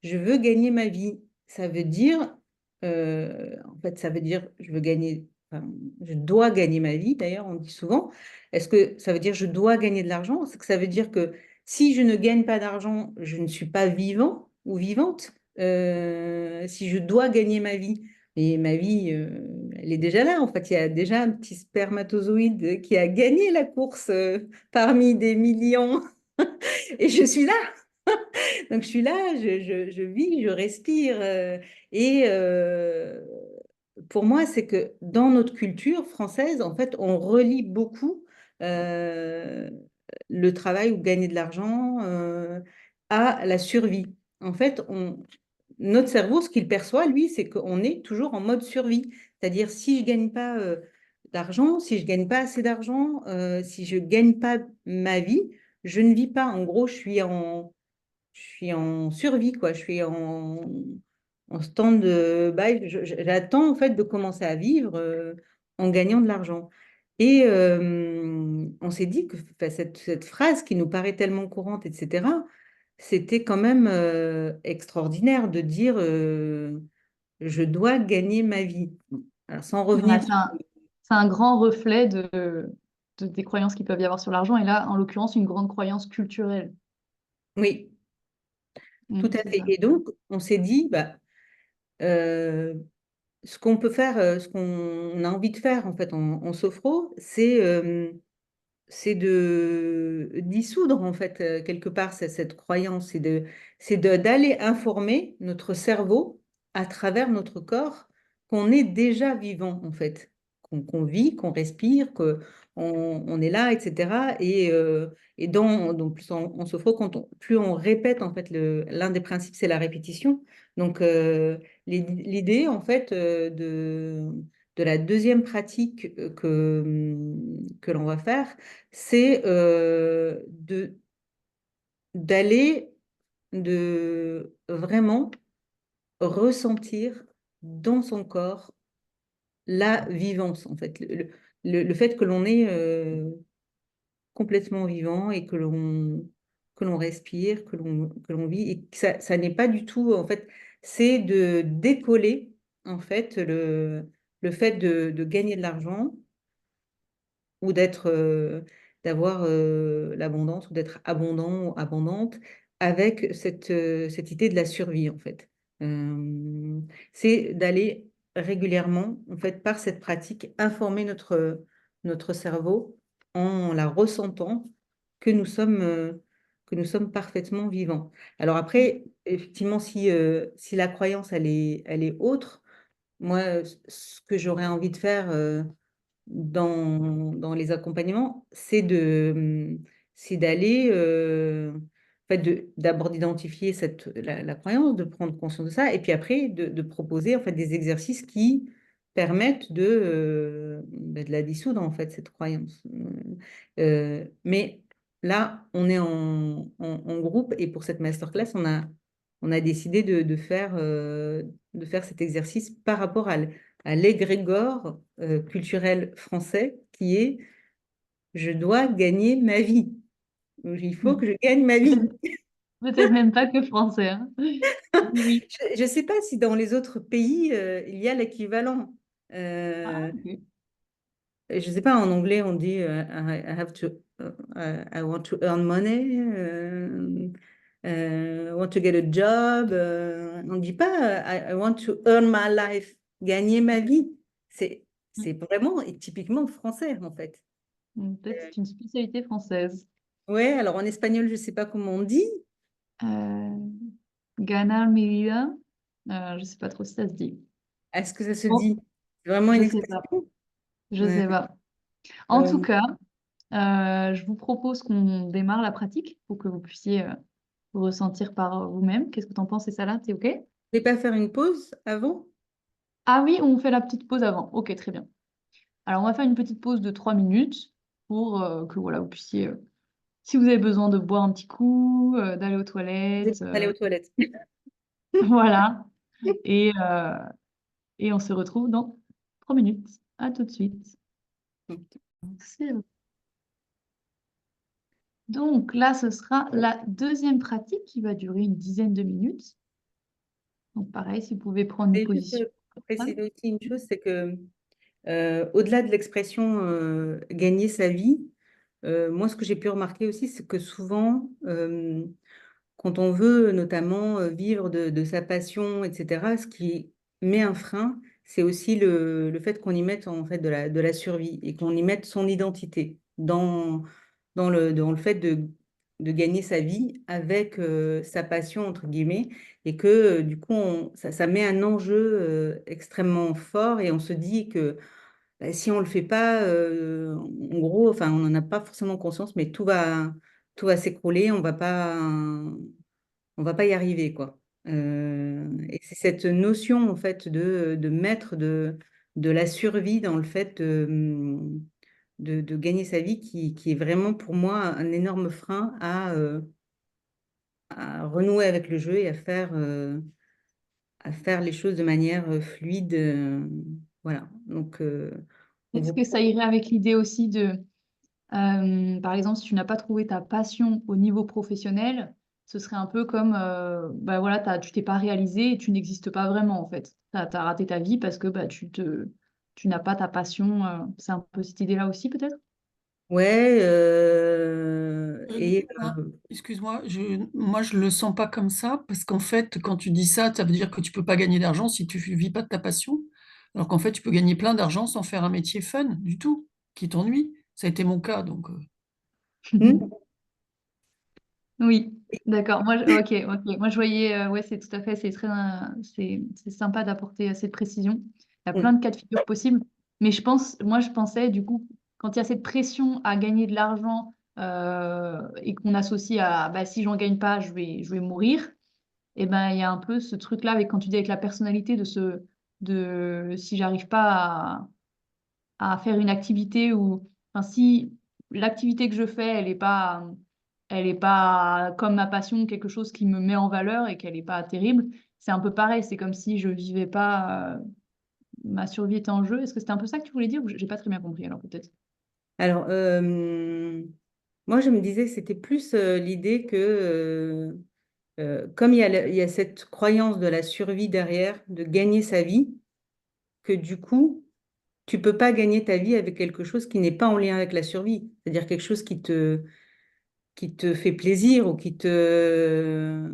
je veux gagner ma vie? Ça veut dire, en fait, ça veut dire, je veux gagner, enfin, je dois gagner ma vie, d'ailleurs, on dit souvent. Est-ce que ça veut dire, je dois gagner de l'argent? Est-ce que ça veut dire que si je ne gagne pas d'argent, je ne suis pas vivant ou vivante? Si je dois gagner ma vie, et ma vie, elle est déjà là. En fait, il y a déjà un petit spermatozoïde qui a gagné la course parmi des millions. Et je suis là. Donc, je suis là, je vis, je respire. Et pour moi, c'est que dans notre culture française, en fait, on relie beaucoup euh, le travail ou gagner de l'argent à la survie. En fait, notre cerveau, ce qu'il perçoit, lui, c'est qu'on est toujours en mode survie. C'est-à-dire, si je gagne pas d'argent, si je gagne pas assez d'argent, si je gagne pas ma vie, je ne vis pas. En gros, je suis en survie, quoi. Je suis en stand-by. J'attends, en fait, de commencer à vivre en gagnant de l'argent. Et on s'est dit que enfin, cette phrase qui nous paraît tellement courante, etc., c'était quand même extraordinaire de dire je dois gagner ma vie. Alors, sans Ouais, revenir. c'est un grand reflet des croyances qu'il peuvent y avoir sur l'argent, et là, en l'occurrence, une grande croyance culturelle. Oui, tout à C'est fait. ça. Et donc, on s'est dit, bah, euh, ce qu'on peut faire, ce qu'on a envie de faire en fait en sophro, c'est de dissoudre en fait quelque part cette croyance, d'aller informer notre cerveau à travers notre corps qu'on est déjà vivant en fait, qu'on vit, qu'on respire, on est là, etc. Et donc plus en sophro, plus on répète en fait l'un des principes, c'est la répétition. Donc l'idée en fait de la deuxième pratique que l'on va faire, c'est d'aller de vraiment ressentir dans son corps la vivance, en fait. Le fait que l'on est complètement vivant et que l'on respire, que l'on vit, et que ça n'est pas du tout, en fait, c'est de décoller, en fait, le fait de gagner de l'argent ou d'avoir l'abondance ou d'être abondant ou abondante avec cette idée de la survie en fait. C'est d'aller régulièrement en fait par cette pratique informer notre cerveau en la ressentant que que nous sommes parfaitement vivants. Alors après, effectivement, si la croyance elle est autre, moi ce que j'aurais envie de faire dans les accompagnements, c'est d'aller, en fait, d'abord d'identifier la croyance, de prendre conscience de ça, et puis après de proposer en fait des exercices qui permettent de la dissoudre en fait cette croyance. Mais là, on est en groupe et pour cette masterclass, on a décidé de faire cet exercice par rapport à l'égrégore culturel français qui est je dois gagner ma vie. Il faut que je gagne ma vie. Peut-être même pas que français, hein. Oui. Je ne sais pas si dans les autres pays, il y a l'équivalent. Ah, Euh, ok. je ne sais pas, en anglais, on dit I have to, I want to earn money, I want to get a job. On ne dit pas I want to earn my life, gagner ma vie. C'est vraiment et typiquement français, en fait. Peut-être c'est une spécialité française. Ouais, alors en espagnol, je ne sais pas comment on dit. Euh, Ganar mi vida. Je sais pas trop si ça se dit. Est-ce que ça se Bon, dit? C'est vraiment une je sais pas. expression? Je Ouais. sais pas. En tout cas, je vous propose qu'on démarre la pratique pour que vous puissiez ressentir par vous-même. Qu'est-ce que tu en penses, Salah? T'es OK? pouvez pas faire une pause avant? Ah oui, on fait la petite pause avant. Ok, très bien. Alors, on va faire une petite pause de 3 minutes pour que voilà, vous puissiez, si vous avez besoin de boire un petit coup, d'aller aux Vous toilettes, êtes allé aux toilettes. voilà. Et, euh, et on se retrouve dans 3 minutes. À tout de suite. C'est bon. Donc là, ce sera la deuxième pratique qui va durer une dizaine de minutes. Donc pareil, si vous pouvez prendre une Et juste position. préciser aussi une chose, c'est que au-delà de l'expression gagner sa vie, moi, ce que j'ai pu remarquer aussi, c'est que souvent, quand on veut notamment vivre de sa passion, etc., ce qui met un frein, c'est aussi le fait qu'on y mette en fait de la survie et qu'on y mette son identité dans le fait de gagner sa vie avec sa passion, entre guillemets, et que du coup, ça met un enjeu extrêmement fort et on se dit que bah, si on ne le fait pas, en gros, enfin, on n'en a pas forcément conscience, mais tout va s'écrouler, on va pas y arriver, quoi. Et c'est cette notion, en fait, de mettre de la survie dans le fait de gagner sa vie qui est vraiment, pour moi, un énorme frein à renouer avec le jeu et à faire les choses de manière fluide. Voilà. Donc, on Est-ce vous que ça irait avec l'idée aussi de, par exemple, si tu n'as pas trouvé ta passion au niveau professionnel, ce serait un peu comme, bah voilà, tu t'es pas réalisé et tu n'existes pas vraiment en fait. Tu as raté ta vie parce que bah, tu n'as pas ta passion. C'est un peu cette idée-là aussi peut-être? Ouais, Excuse-moi, moi je le sens pas comme ça, parce qu'en fait, quand tu dis ça, ça veut dire que tu peux pas gagner d'argent si tu vis pas de ta passion, alors qu'en fait, tu peux gagner plein d'argent sans faire un métier fun du tout, qui t'ennuie. Ça a été mon cas, donc. hmm, Oui, d'accord. Ok. Moi, je voyais, ouais, c'est tout à fait, c'est très, c'est sympa d'apporter cette précision. Il y a plein hmm. de cas de figure possibles, mais moi, je pensais, du coup, quand il y a cette pression à gagner de l'argent et qu'on associe à, bah, si j'en gagne pas, je vais mourir, et ben, il y a un peu ce truc-là avec, quand tu dis avec la personnalité si j'arrive pas à faire une activité où, enfin, si l'activité que je fais, elle est pas comme ma passion, quelque chose qui me met en valeur et qu'elle est pas terrible, c'est un peu pareil. C'est comme si je vivais pas, ma survie était en jeu. Est-ce que c'était un peu ça que tu voulais dire ou j'ai pas très bien compris alors peut-être? Alors, moi, je me disais que c'était plus l'idée que, comme il y a cette croyance de la survie derrière, de gagner sa vie, que du coup, tu peux pas gagner ta vie avec quelque chose qui n'est pas en lien avec la survie, c'est-à-dire quelque chose qui te fait plaisir ou qui te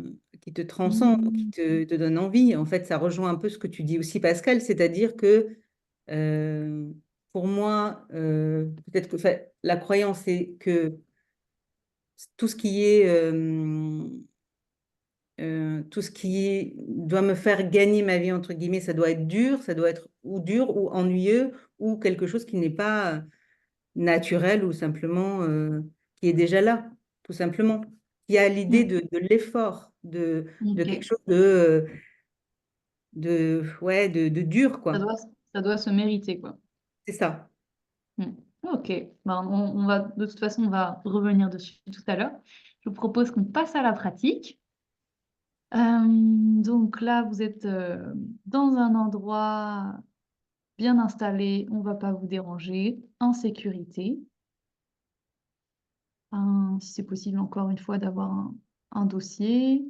transcende, ou qui te donne envie. En fait, ça rejoint un peu ce que tu dis aussi, Pascal, c'est-à-dire que euh, pour moi, peut-être que enfin, la croyance, c'est que tout ce qui est, doit me faire gagner ma vie, entre guillemets, ça doit être dur, ça doit être ou dur ou ennuyeux ou quelque chose qui n'est pas naturel ou simplement qui est déjà là, tout simplement. Il y a l'idée Mm. de l'effort, de quelque Ok. chose ouais, de dur, Ça quoi. doit, ça doit se mériter, quoi. C'est ça. Mm. Ok. Ben, on va, de toute façon, on va revenir dessus tout à l'heure. Je vous propose qu'on passe à la pratique. Donc là, vous êtes dans un endroit bien installé, on ne va pas vous déranger, en sécurité. Si c'est possible, encore une fois, d'avoir un dossier.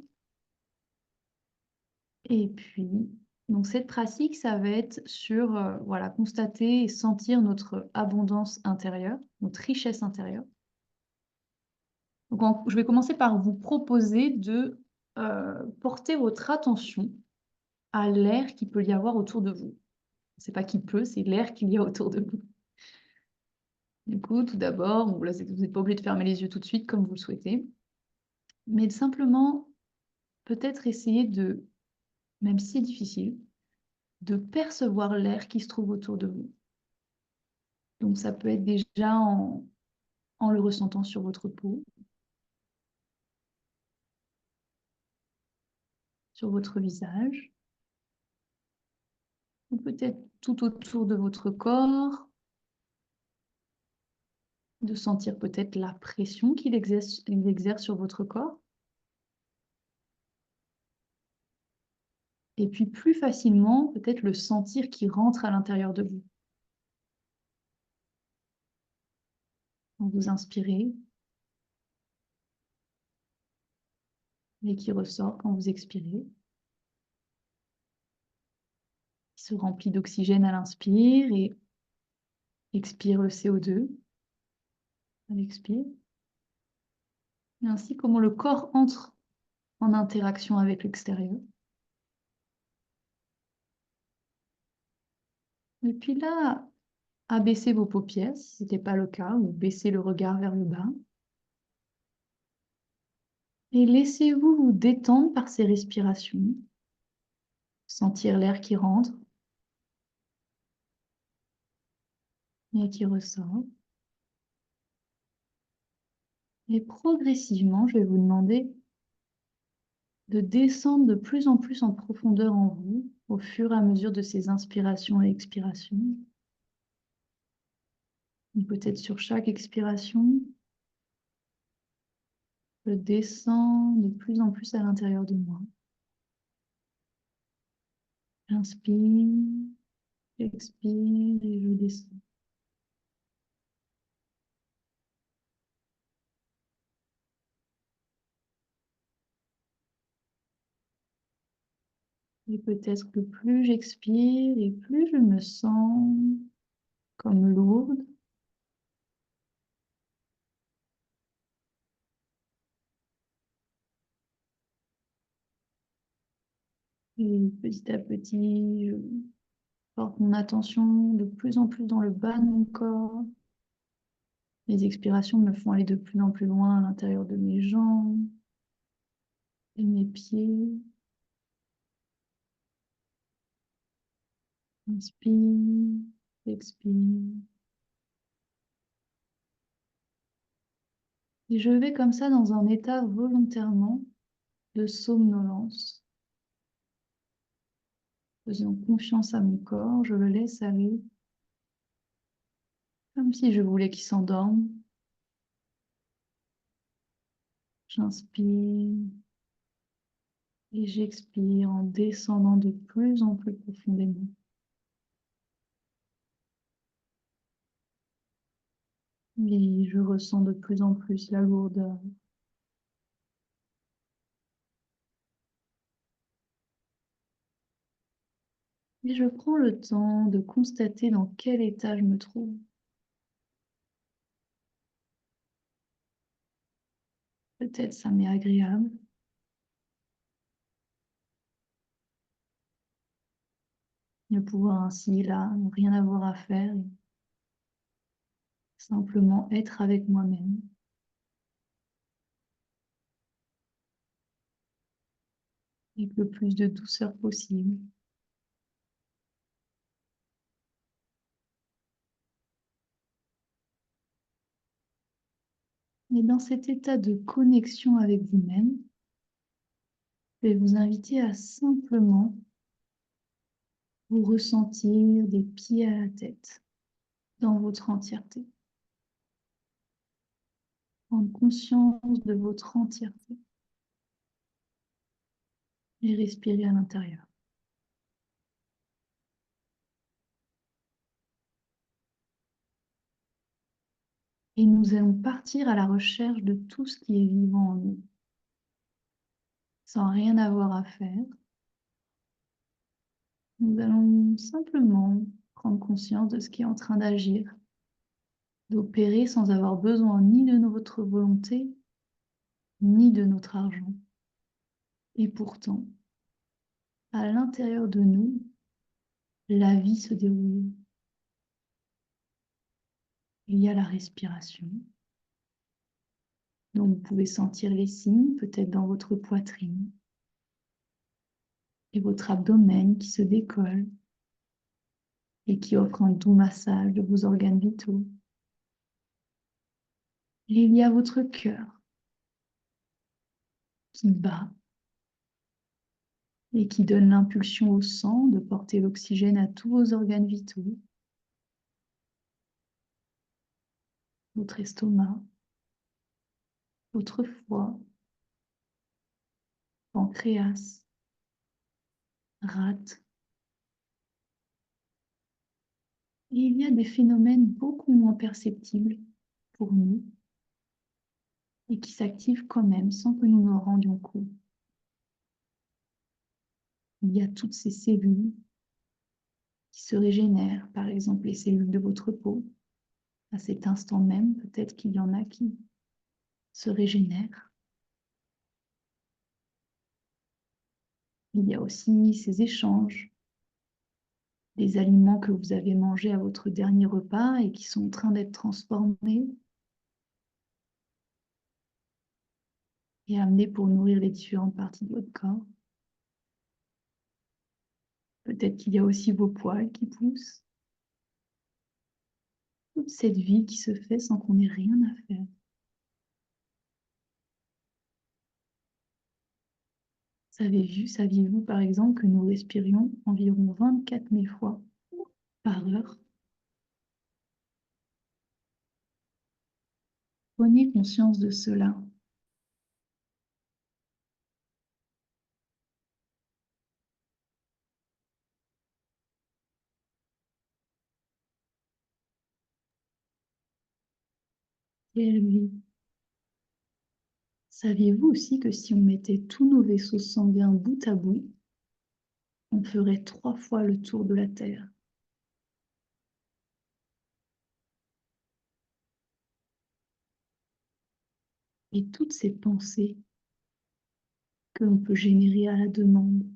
Et puis, donc cette pratique, ça va être sur voilà, constater et sentir notre abondance intérieure, notre richesse intérieure. Donc, je vais commencer par vous proposer de porter votre attention à l'air qu'il peut y avoir autour de vous. C'est pas qui peut, c'est l'air qu'il y a autour de vous. Du coup, tout d'abord, bon, là, vous n'êtes pas obligé de fermer les yeux tout de suite comme vous le souhaitez, mais de simplement peut-être essayer de, même si c'est difficile, de percevoir l'air qui se trouve autour de vous. Donc ça peut être déjà en le ressentant sur votre peau, sur votre visage, ou peut-être tout autour de votre corps, de sentir peut-être la pression qu'il exerce sur votre corps. Et puis plus facilement, peut-être le sentir qui rentre à l'intérieur de vous. Quand vous inspirez et qui ressort quand vous expirez. Il se remplit d'oxygène à l'inspire et expire le CO2 à l'expire. Et ainsi comment le corps entre en interaction avec l'extérieur. Et puis là, abaissez vos paupières si ce n'était pas le cas, ou baissez le regard vers le bas. Et laissez-vous vous détendre par ces respirations. Sentir l'air qui rentre et qui ressort. Et progressivement, je vais vous demander de descendre de plus en plus en profondeur en vous au fur et à mesure de ces inspirations et expirations. Et peut-être sur chaque expiration, je descends de plus en plus à l'intérieur de moi. J'inspire, j'expire et je descends. Et peut-être que plus j'expire et plus je me sens comme lourde. Et petit à petit, je porte mon attention de plus en plus dans le bas de mon corps. Les expirations me font aller de plus en plus loin à l'intérieur de mes jambes et mes pieds. Inspire, expire. Et je vais comme ça dans un état volontairement de somnolence. Faisant confiance à mon corps, je le laisse aller, comme si je voulais qu'il s'endorme. J'inspire et j'expire en descendant de plus en plus profondément. Et je ressens de plus en plus la lourdeur. Et je prends le temps de constater dans quel état je me trouve. Peut-être ça m'est agréable. De pouvoir ainsi, là, ne rien avoir à faire et simplement être avec moi-même. Avec le plus de douceur possible. Et dans cet état de connexion avec vous-même, je vais vous inviter à simplement vous ressentir des pieds à la tête dans votre entièreté. Prendre conscience de votre entièreté et respirer à l'intérieur. Et nous allons partir à la recherche de tout ce qui est vivant en nous, sans rien avoir à faire. Nous allons simplement prendre conscience de ce qui est en train d'agir, d'opérer sans avoir besoin ni de notre volonté, ni de notre argent. Et pourtant, à l'intérieur de nous, la vie se déroule. Il y a la respiration. Donc, vous pouvez sentir les signes, peut-être dans votre poitrine et votre abdomen qui se décolle et qui offre un doux massage de vos organes vitaux. Et il y a votre cœur qui bat et qui donne l'impulsion au sang de porter l'oxygène à tous vos organes vitaux, votre estomac, votre foie, pancréas, rate. Et il y a des phénomènes beaucoup moins perceptibles pour nous et qui s'activent quand même sans que nous nous en rendions compte. Il y a toutes ces cellules qui se régénèrent, par exemple les cellules de votre peau. À cet instant même, peut-être qu'il y en a qui se régénèrent. Il y a aussi ces échanges, des aliments que vous avez mangés à votre dernier repas et qui sont en train d'être transformés et amenés pour nourrir les différentes parties de votre corps. Peut-être qu'il y a aussi vos poils qui poussent. Toute cette vie qui se fait sans qu'on ait rien à faire. Saviez-vous par exemple que nous respirions environ 24 000 fois par heure? Prenez conscience de cela. Quelle vie! Saviez-vous aussi que si on mettait tous nos vaisseaux sanguins bout à bout, on ferait 3 fois le tour de la Terre? Et toutes ces pensées que l'on peut générer à la demande.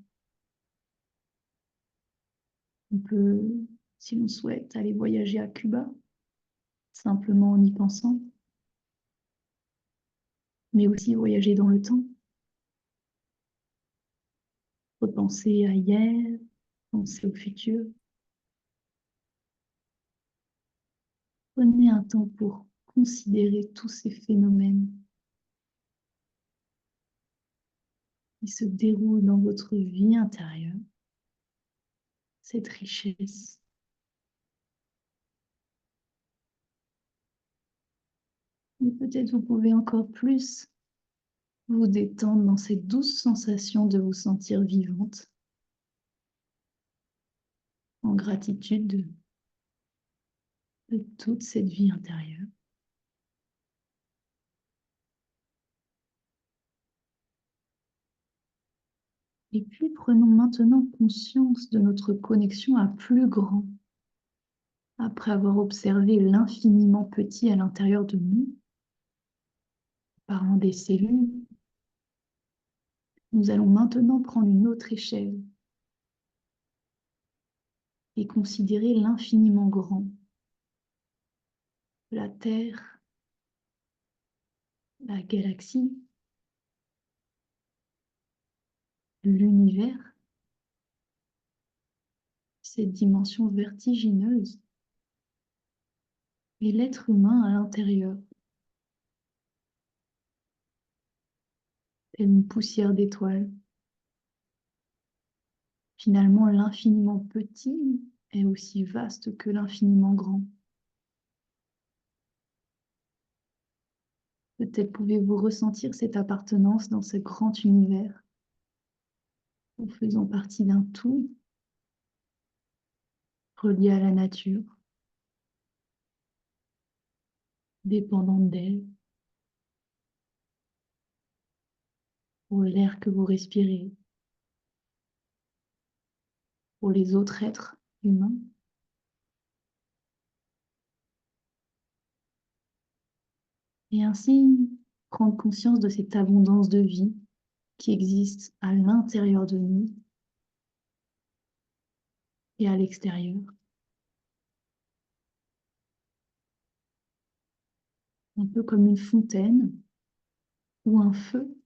On peut, si l'on souhaite, aller voyager à Cuba, simplement en y pensant, mais aussi voyager dans le temps, repenser à hier, penser au futur. Prenez un temps pour considérer tous ces phénomènes qui se déroulent dans votre vie intérieure, cette richesse. Et peut-être vous pouvez encore plus vous détendre dans cette douce sensation de vous sentir vivante, en gratitude de toute cette vie intérieure. Et puis prenons maintenant conscience de notre connexion à plus grand. Après avoir observé l'infiniment petit à l'intérieur de nous, parlant des cellules, nous allons maintenant prendre une autre échelle et considérer l'infiniment grand. La Terre, la galaxie, l'univers, cette dimension vertigineuse, et l'être humain à l'intérieur, telle une poussière d'étoiles. Finalement, l'infiniment petit est aussi vaste que l'infiniment grand. Peut-être pouvez-vous ressentir cette appartenance dans ce grand univers. Nous faisons partie d'un tout relié à la nature, dépendant d'elle, pour l'air que vous respirez, pour les autres êtres humains. Et ainsi, prendre conscience de cette abondance de vie qui existe à l'intérieur de nous et à l'extérieur. Un peu comme une fontaine ou un feu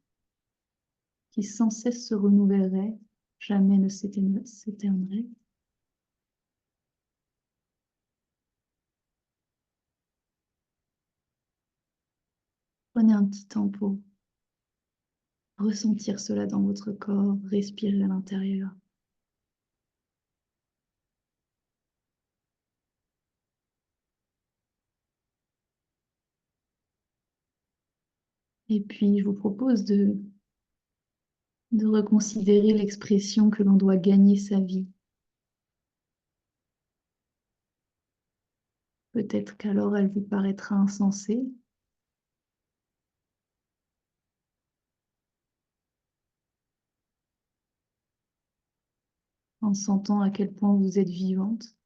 qui sans cesse se renouvellerait, jamais ne s'éteindrait. Prenez un petit temps pour ressentir cela dans votre corps, respirer à l'intérieur. Et puis, je vous propose de reconsidérer l'expression que l'on doit gagner sa vie. Peut-être qu'alors elle vous paraîtra insensée, en sentant à quel point vous êtes vivante.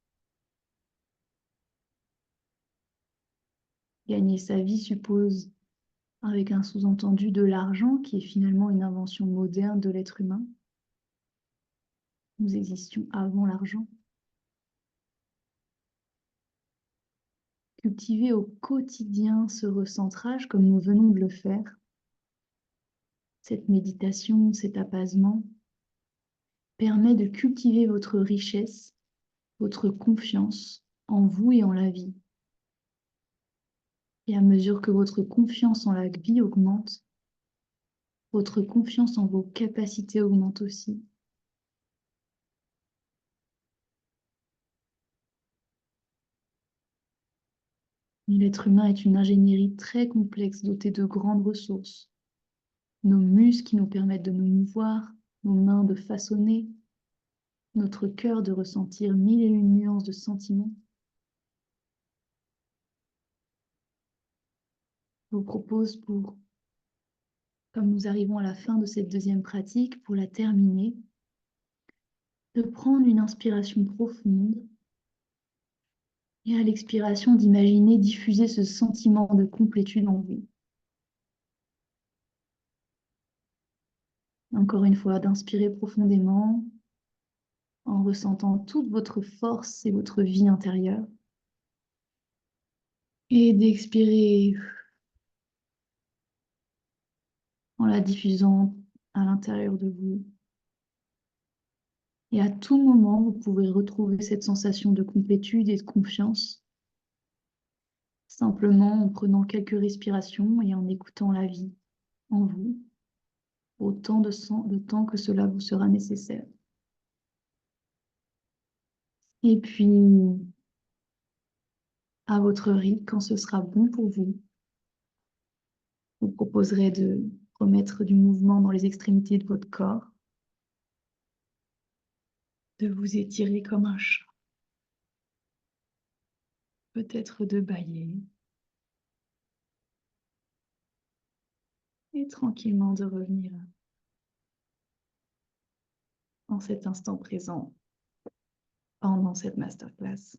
Gagner sa vie suppose, avec un sous-entendu, de l'argent, qui est finalement une invention moderne de l'être humain. Nous existions avant l'argent. Cultiver au quotidien ce recentrage, comme nous venons de le faire, cette méditation, cet apaisement, permet de cultiver votre richesse, votre confiance en vous et en la vie. Et à mesure que votre confiance en la vie augmente, votre confiance en vos capacités augmente aussi. L'être humain est une ingénierie très complexe dotée de grandes ressources. Nos muscles qui nous permettent de nous mouvoir, nos mains de façonner, notre cœur de ressentir mille et une nuances de sentiments. Je vous propose comme nous arrivons à la fin de cette deuxième pratique, pour la terminer, de prendre une inspiration profonde et à l'expiration d'imaginer diffuser ce sentiment de complétude en vous. Encore une fois, d'inspirer profondément en ressentant toute votre force et votre vie intérieure. Et d'expirer en la diffusant à l'intérieur de vous. Et à tout moment, vous pouvez retrouver cette sensation de complétude et de confiance, simplement en prenant quelques respirations et en écoutant la vie en vous, autant de temps que cela vous sera nécessaire. Et puis, à votre rythme, quand ce sera bon pour vous, je vous proposerai de remettre du mouvement dans les extrémités de votre corps, de vous étirer comme un chat, peut-être de bâiller, et tranquillement de revenir en cet instant présent pendant cette masterclass.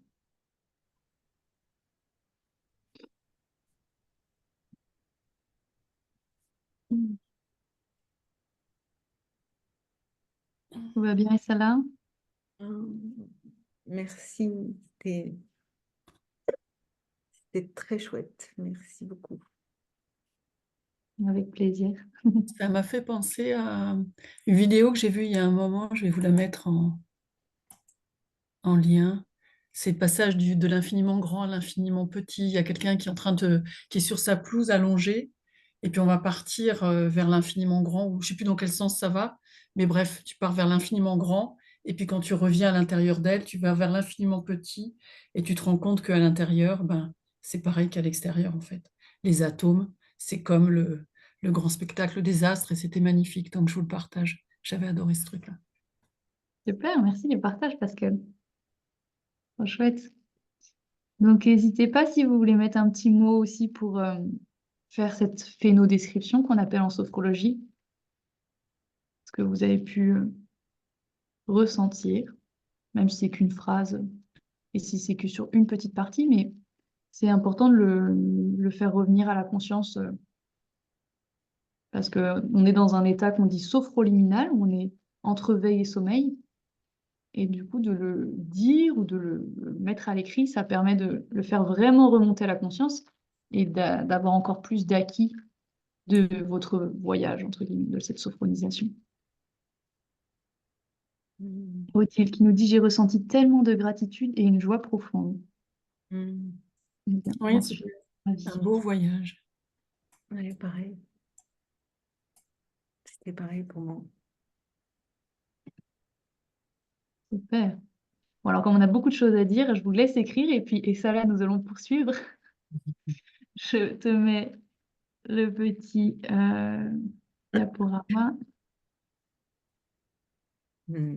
Tout va bien, Salah? Merci, c'était très chouette. Merci beaucoup. Avec plaisir. Ça m'a fait penser à une vidéo que j'ai vue il y a un moment, je vais vous la mettre en lien. C'est le passage de l'infiniment grand à l'infiniment petit. Il y a quelqu'un qui est sur sa pelouse allongée, et puis on va partir vers l'infiniment grand, ou je ne sais plus dans quel sens ça va, mais bref, tu pars vers l'infiniment grand, et puis quand tu reviens à l'intérieur d'elle, tu vas vers l'infiniment petit, et tu te rends compte qu'à l'intérieur, ben, c'est pareil qu'à l'extérieur en fait. Les atomes, c'est comme le grand spectacle des astres, et c'était magnifique, donc je vous le partage. J'avais adoré ce truc-là. Super, merci du partage, parce que trop chouette. Donc, n'hésitez pas si vous voulez mettre un petit mot aussi pour faire cette phénodescription qu'on appelle en sophrologie, ce que vous avez pu ressentir, même si c'est qu'une phrase et si c'est que sur une petite partie, mais c'est important de le faire revenir à la conscience parce qu'on est dans un état qu'on dit sophroliminal, où on est entre veille et sommeil. Et du coup, de le dire ou de le mettre à l'écrit, ça permet de le faire vraiment remonter à la conscience et d'avoir encore plus d'acquis de votre voyage, entre guillemets, de cette sophronisation. Odile qui nous dit: j'ai ressenti tellement de gratitude et une joie profonde. Mm. Bien, Oui, j'en c'est suis ravie. un beau voyage. Ouais, pareil. C'était pareil pour moi. Super. Bon, alors, comme on a beaucoup de choses à dire, je vous laisse écrire et ça, là, nous allons poursuivre. Je te mets le petit diaporama. Hmm.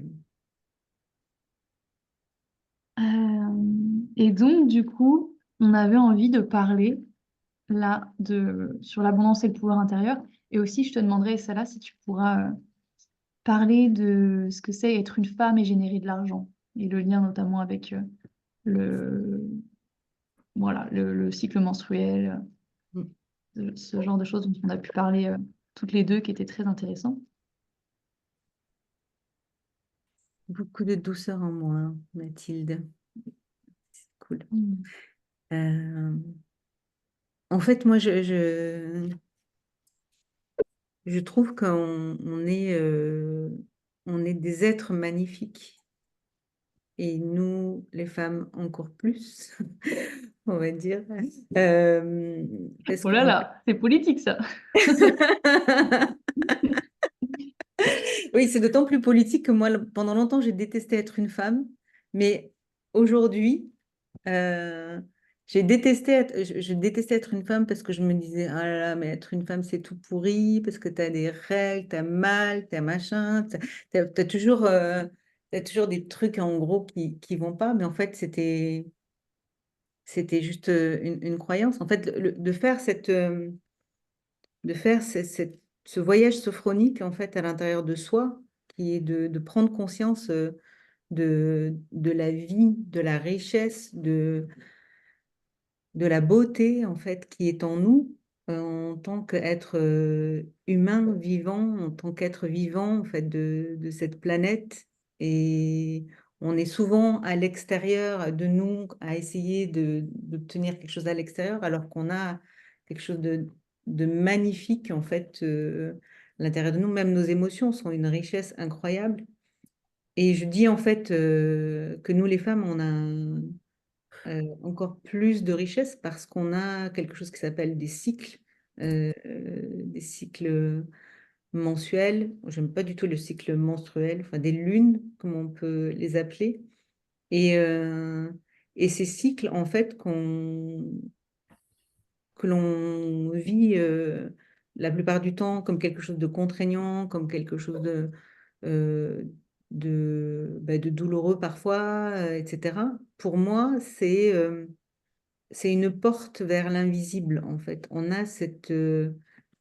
Et donc, du coup, on avait envie de parler là sur l'abondance et le pouvoir intérieur. Et aussi, je te demanderais, Salah, si tu pourras parler de ce que c'est être une femme et générer de l'argent. Et le lien notamment avec le, voilà, le cycle menstruel, Hmm. ce genre de choses dont on a pu parler toutes les deux, qui étaient très intéressants. Beaucoup de douceur en moi, hein, Mathilde. C'est cool. Mm. En fait, moi, je trouve on est des êtres magnifiques. Et nous, les femmes, encore plus, on va dire. Parce Oh là qu'on là, c'est politique ça. Oui, c'est d'autant plus politique que moi, pendant longtemps, j'ai détesté être une femme. Mais aujourd'hui, euh, je détestais être une femme parce que je me disais, ah là là, mais être une femme, c'est tout pourri, parce que tu as des règles, tu as mal, tu as machin, t'as toujours des trucs en gros qui vont pas. Mais en fait, c'était juste une croyance. En fait, de faire ce voyage sophronique en fait à l'intérieur de soi, qui est de prendre conscience de la vie, de la richesse, de la beauté en fait qui est en nous en tant qu'être humain vivant, en tant qu'être vivant en fait de cette planète. Et on est souvent à l'extérieur de nous à essayer d'obtenir quelque chose à l'extérieur alors qu'on a quelque chose de magnifique en fait à l'intérieur de nous. Même nos émotions sont une richesse incroyable. Et je dis en fait que nous les femmes, on a encore plus de richesse parce qu'on a quelque chose qui s'appelle des cycles mensuels. J'aime pas du tout le cycle menstruel, enfin des lunes, comme on peut les appeler. Et, euh, et ces cycles, en fait, que l'on vit la plupart du temps comme quelque chose de contraignant, comme quelque chose euh, de douloureux parfois, etc. Pour moi, c'est une porte vers l'invisible, en fait. On a cette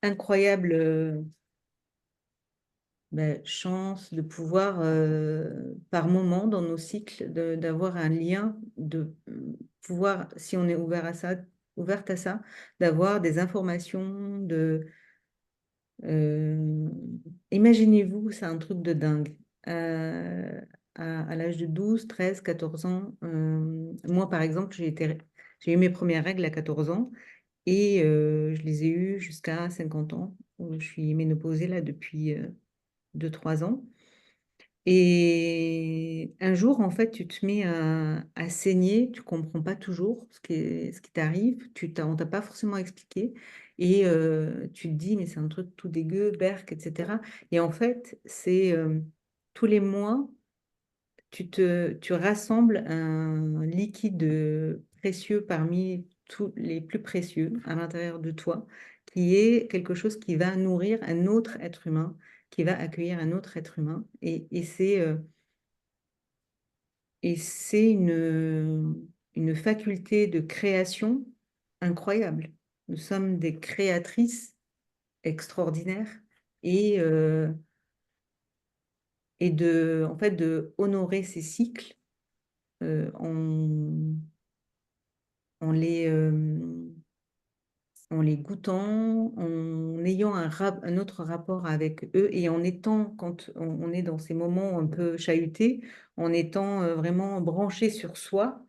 incroyable chance de pouvoir, par moment, dans nos cycles, d'avoir un lien, de pouvoir, si on est ouverte à ça, d'avoir des informations, euh, imaginez-vous, c'est un truc de dingue. Euh, à l'âge de 12, 13, 14 ans, moi, par exemple, j'ai eu mes premières règles à 14 ans. Et je les ai eues jusqu'à 50 ans, où je suis ménopausée là depuis 2-3 ans. Et un jour, en fait, tu te mets à saigner, tu comprends pas toujours ce qui t'arrive, on t'a pas forcément expliqué. Et tu te dis, mais c'est un truc tout dégueu, berk, etc. Et en fait, c'est tous les mois, tu rassembles un liquide précieux parmi tous les plus précieux à l'intérieur de toi, qui est quelque chose qui va nourrir un autre être humain, qui va accueillir un autre être humain. Et c'est une faculté de création incroyable. Nous sommes des créatrices extraordinaires et, en fait, de honorer ces cycles en, en les, en les goûtant, en ayant un autre rapport avec eux et en étant, quand on est dans ces moments un peu chahutés, en étant vraiment branché sur soi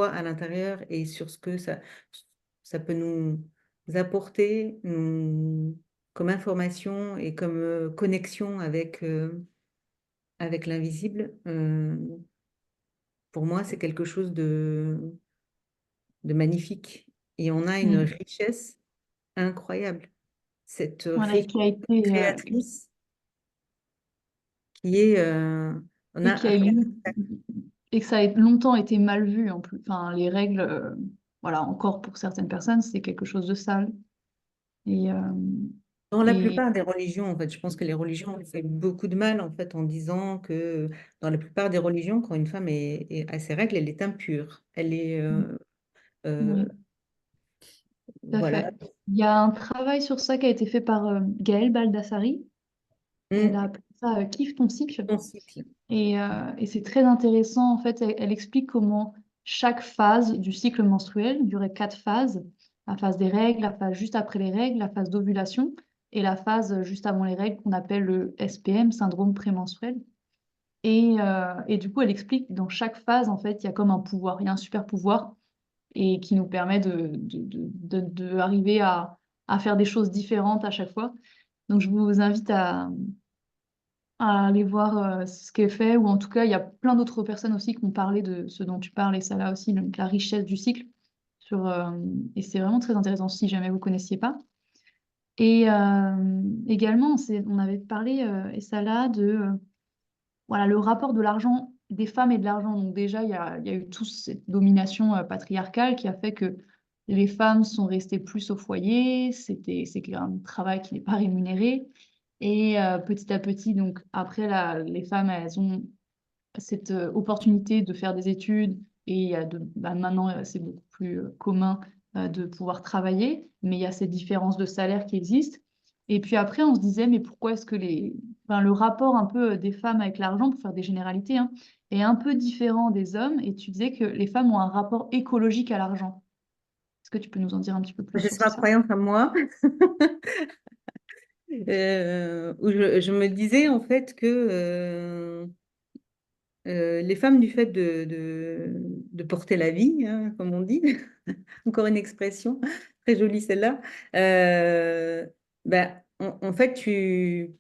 à l'intérieur et sur ce que ça peut nous apporter comme information et comme connexion avec l'invisible. Pour moi, c'est quelque chose de magnifique. Et on a une Mm. richesse incroyable. Cette Voilà, richesse qui a été créatrice qui est, on Et a qui a et que ça a longtemps été mal vu en plus. Enfin, les règles, voilà, encore pour certaines personnes, c'est quelque chose de sale. Et, dans la et plupart des religions, en fait, je pense que les religions ont fait beaucoup de mal, en fait, en disant que dans la plupart des religions, quand une femme a ses règles, elle est impure. Elle est, euh, oui, tout à voilà. fait. Il y a un travail sur ça qui a été fait par Gaëlle Baldassari. Elle a appelé ça Kiffe ton cycle. Ton cycle. Et c'est très intéressant. En fait, elle explique comment chaque phase du cycle menstruel, il y aurait 4 phases. La phase des règles, la phase juste après les règles, la phase d'ovulation et la phase juste avant les règles qu'on appelle le SPM, syndrome prémenstruel. Et du coup, elle explique que dans chaque phase, en fait, il y a comme un pouvoir, il y a un super pouvoir et qui nous permet de arriver à faire des choses différentes à chaque fois. Donc, je vous invite à aller voir ce qui est fait, ou en tout cas, il y a plein d'autres personnes aussi qui ont parlé de ce dont tu parles, et ça là aussi, donc la richesse du cycle. Sur, et c'est vraiment très intéressant si jamais vous ne connaissiez pas. Et également, on avait parlé, et ça là, de voilà, le rapport de l'argent des femmes et de l'argent. Donc déjà, il y a eu toute cette domination patriarcale qui a fait que les femmes sont restées plus au foyer, c'est un travail qui n'est pas rémunéré. Et petit à petit, donc après, les femmes, elles ont cette opportunité de faire des études et maintenant, c'est beaucoup plus commun de pouvoir travailler, mais il y a ces différences de salaire qui existent. Et puis après, on se disait, mais pourquoi est-ce que le rapport un peu des femmes avec l'argent, pour faire des généralités, hein, est un peu différent des hommes? Et tu disais que les femmes ont un rapport écologique à l'argent. Est-ce que tu peux nous en dire un petit peu plus C'est sur ma ça? croyance à moi, où je me disais en fait que les femmes, du fait de porter la vie, hein, comme on dit, encore une expression très jolie celle-là, ben, en fait,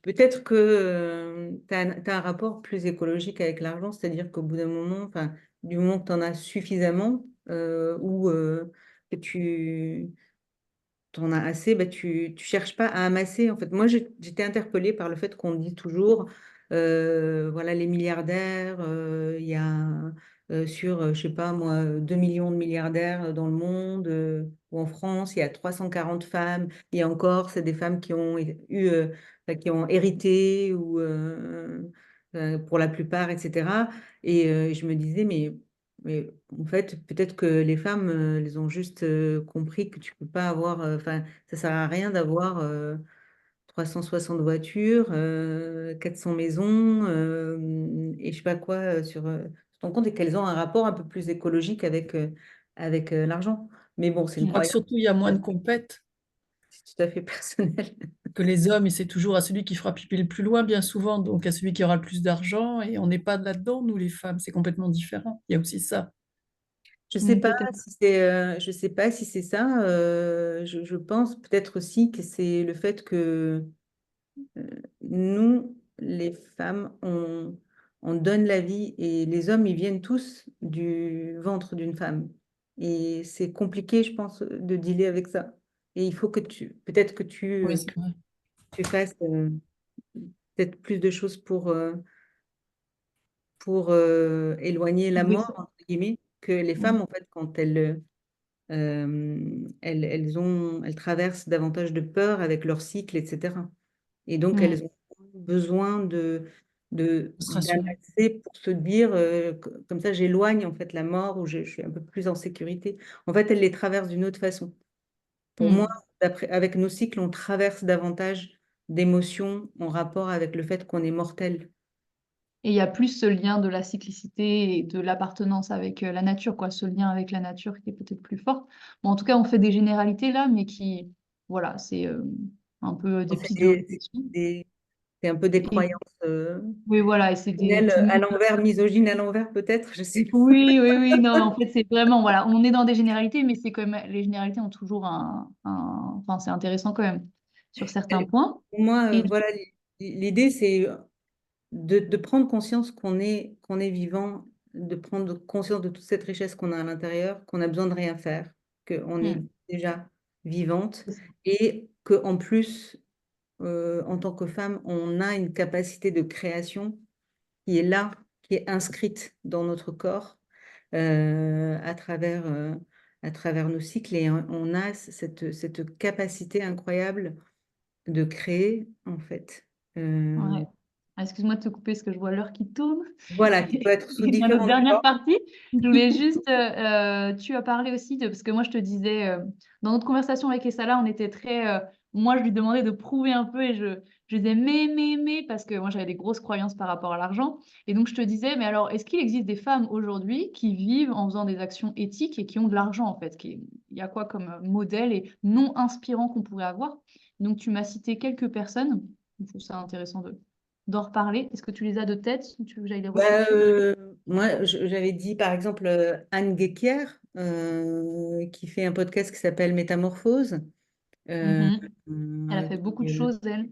peut-être que tu as un rapport plus écologique avec l'argent, c'est-à-dire qu'au bout d'un moment, enfin, du moment que tu en as suffisamment, ou que tu t'en as assez, bah, tu cherches pas à amasser. En fait, moi, j'étais interpellée par le fait qu'on dit toujours, voilà, les milliardaires, il y a je sais pas moi, 2 millions de milliardaires dans le monde, ou en France, il y a 340 femmes. Et encore, c'est des femmes qui ont enfin, qui ont hérité, ou pour la plupart, etc. Et je me disais, mais en fait, peut-être que les femmes, elles ont juste compris que tu peux pas avoir, enfin, ça sert à rien d'avoir 360 voitures, 400 maisons, et je sais pas quoi sur ton compte, et qu'elles ont un rapport un peu plus écologique avec l'argent. Mais bon, c'est Je une crois que croyance, surtout, il y a moins de compètes c'est tout à fait personnel. que les hommes, et c'est toujours à celui qui fera pipi le plus loin, bien souvent, donc à celui qui aura le plus d'argent, et on n'est pas là-dedans, nous, les femmes, c'est complètement différent. Il y a aussi ça. Peut-être. Je sais pas si c'est ça. Je pense peut-être aussi que c'est le fait que nous, les femmes, on donne la vie, et les hommes, ils viennent tous du ventre d'une femme. Et c'est compliqué, je pense, de dealer avec ça. Et il faut que peut-être que Oui, c'est vrai. tu fasses peut-être plus de choses pour éloigner la Oui, mort, entre guillemets, que les femmes, en fait, quand elles traversent davantage de peur avec leur cycle, etc. Et donc, mm. elles ont besoin Faut se rassurer. d'amasser pour se dire, comme ça, j'éloigne en fait la mort, ou je suis un peu plus en sécurité. En fait, elles les traversent d'une autre façon. Pour moi, Mm. avec nos cycles, on traverse davantage d'émotions en rapport avec le fait qu'on est mortel. Et il y a plus ce lien de la cyclicité et de l'appartenance avec la nature, quoi, ce lien avec la nature qui est peut-être plus fort. Bon, en tout cas, on fait des généralités là, mais voilà, c'est un peu des pistes de C'est réflexion. des- c'est un peu des Et croyances oui, voilà, et personnelles tout le à monde. l'envers, misogynes à l'envers, peut-être, je sais pas. Oui, oui, oui, non, en fait, c'est vraiment, voilà, on est dans des généralités, mais c'est quand même, les généralités ont toujours enfin, c'est intéressant quand même sur certains points. Pour moi, Et voilà, l'idée, c'est de prendre conscience qu'on est vivant, de prendre conscience de toute cette richesse qu'on a à l'intérieur, qu'on a besoin de rien faire, qu'on est Hmm. déjà vivante, et qu'en plus, en tant que femme, on a une capacité de création qui est là, qui est inscrite dans notre corps à travers nos cycles. Et on a cette capacité incroyable de créer, en fait. Ouais. Ah, excuse-moi de te couper parce que je vois l'heure qui tourne. Voilà, qui peut être sous Dans notre différentes dernière formes. partie, je voulais juste, tu as parlé aussi de, parce que moi je te disais, dans notre conversation avec Essala, on était très, moi je lui demandais de prouver un peu et je disais mais, parce que moi j'avais des grosses croyances par rapport à l'argent. Et donc je te disais, mais alors est-ce qu'il existe des femmes aujourd'hui qui vivent en faisant des actions éthiques et qui ont de l'argent en fait? Il y a quoi comme modèle et non inspirant qu'on pourrait avoir? Donc tu m'as cité quelques personnes, je trouve ça intéressant d'en reparler. Est-ce que tu les as de tête ou tu veux que j'aille les Bah, rechercher? moi, j'avais dit par exemple Anne Guéquier, qui fait un podcast qui s'appelle Métamorphose. Euh, Mhm. Elle a fait beaucoup de choses, elle.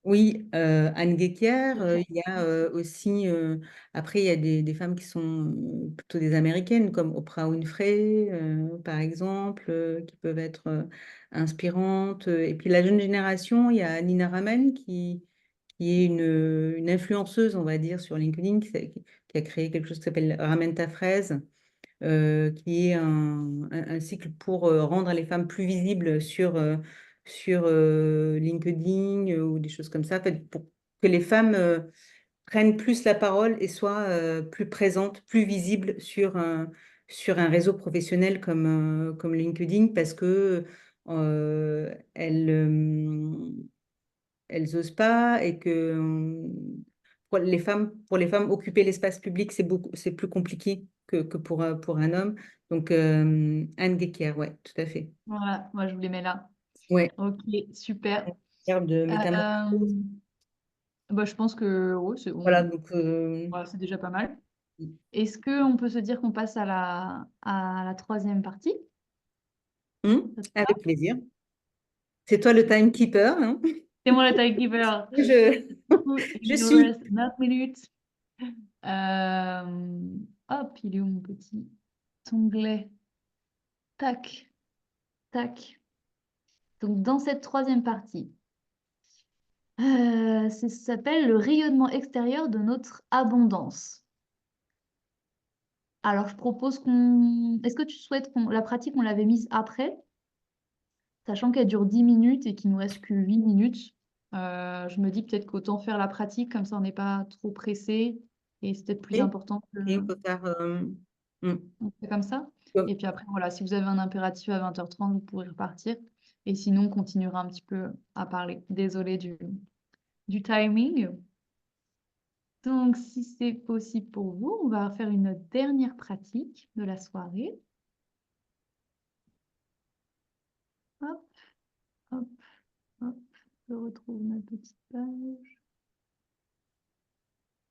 oui, Anne Guéquier, Ok. il y a aussi, après, il y a des femmes qui sont plutôt des américaines, comme Oprah Winfrey, par exemple, qui peuvent être inspirantes. Et puis la jeune génération, il y a Nina Ramen, qui est une influenceuse, on va dire, sur LinkedIn, qui a créé quelque chose qui s'appelle Ramène ta fraise, qui est un cycle pour rendre les femmes plus visibles sur LinkedIn ou des choses comme ça, en fait, pour que les femmes prennent plus la parole et soient plus présentes, plus visibles sur un réseau professionnel comme LinkedIn, parce que elles osent pas et que pour les femmes, occuper l'espace public, c'est plus compliqué que pour un homme. Donc, Anne Guéquière, ouais, tout à fait. Voilà, moi je vous les mets là. Ouais, Ok, super. terme de Euh, métamorphose. bah, je pense que ouais, Voilà, donc, voilà, c'est déjà pas mal. Est-ce qu'on peut se dire qu'on passe à la troisième partie? Ça te va? avec plaisir. C'est toi le timekeeper, hein? C'est moi le timekeeper. Je, Du coup, je il nous suis. reste 9 minutes. Hop, il est où mon petit onglet? Tac, tac. Donc, dans cette troisième partie, ça s'appelle le rayonnement extérieur de notre abondance. Alors, je propose qu'on... Est-ce que tu souhaites qu'on... La pratique, on l'avait mise après, sachant qu'elle dure 10 minutes et qu'il nous reste que 8 minutes. Je me dis peut-être qu'autant faire la pratique, comme ça on n'est pas trop pressé et c'est peut-être plus Et, important que... et on peut faire. Hmm. On fait comme ça. Ouais. Et puis après, voilà, si vous avez un impératif à 20h30, vous pourrez repartir. Et sinon, on continuera un petit peu à parler. Désolée du timing. Donc, si c'est possible pour vous, on va faire une dernière pratique de la soirée. Hop, hop, hop. Je retrouve ma petite page.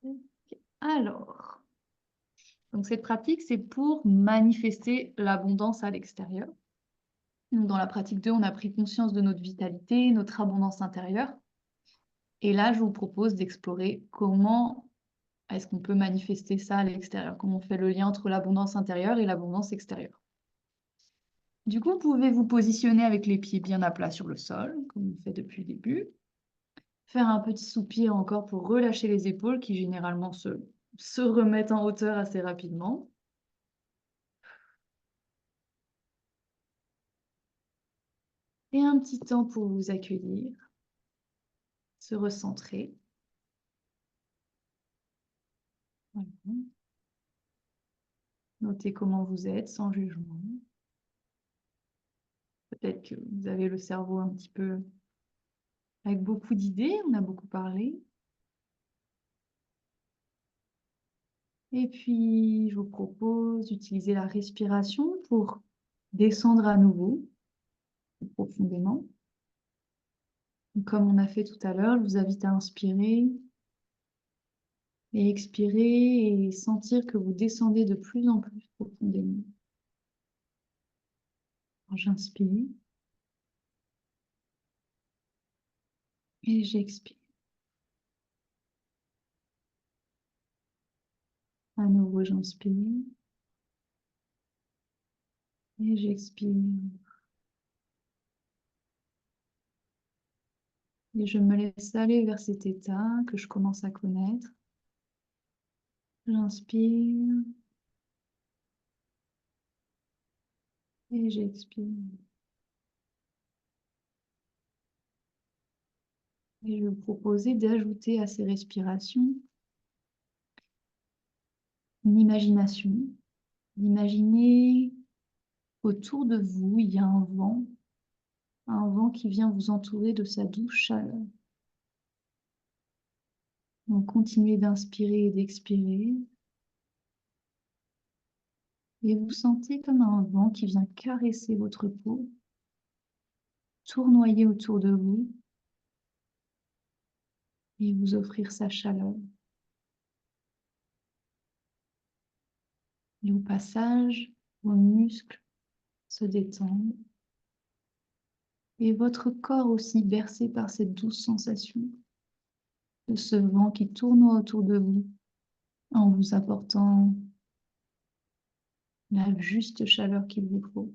Ok. Alors, donc cette pratique, c'est pour manifester l'abondance à l'extérieur. Donc, dans la pratique 2, on a pris conscience de notre vitalité, notre abondance intérieure. Et là, je vous propose d'explorer comment est-ce qu'on peut manifester ça à l'extérieur, comment on fait le lien entre l'abondance intérieure et l'abondance extérieure. Du coup, vous pouvez vous positionner avec les pieds bien à plat sur le sol, comme on fait depuis le début. Faire un petit soupir encore pour relâcher les épaules qui généralement se remettent en hauteur assez rapidement. Et un petit temps pour vous accueillir, se recentrer. Voilà. Notez comment vous êtes sans jugement. Peut-être que vous avez le cerveau un petit peu avec beaucoup d'idées, on a beaucoup parlé. Et puis, je vous propose d'utiliser la respiration pour descendre à nouveau profondément. Comme on a fait tout à l'heure, je vous invite à inspirer et expirer et sentir que vous descendez de plus en plus profondément. J'inspire et j'expire. À nouveau, j'inspire et j'expire. Et je me laisse aller vers cet état que je commence à connaître. J'inspire et j'expire. Et je vais vous proposer d'ajouter à ces respirations une imagination. D'imaginer autour de vous, il y a un vent qui vient vous entourer de sa douce chaleur. Donc continuez d'inspirer et d'expirer. Et vous sentez comme un vent qui vient caresser votre peau, tournoyer autour de vous et vous offrir sa chaleur. Et au passage, vos muscles se détendent et votre corps aussi bercé par cette douce sensation de ce vent qui tournoie autour de vous en vous apportant la juste chaleur qu'il vous faut.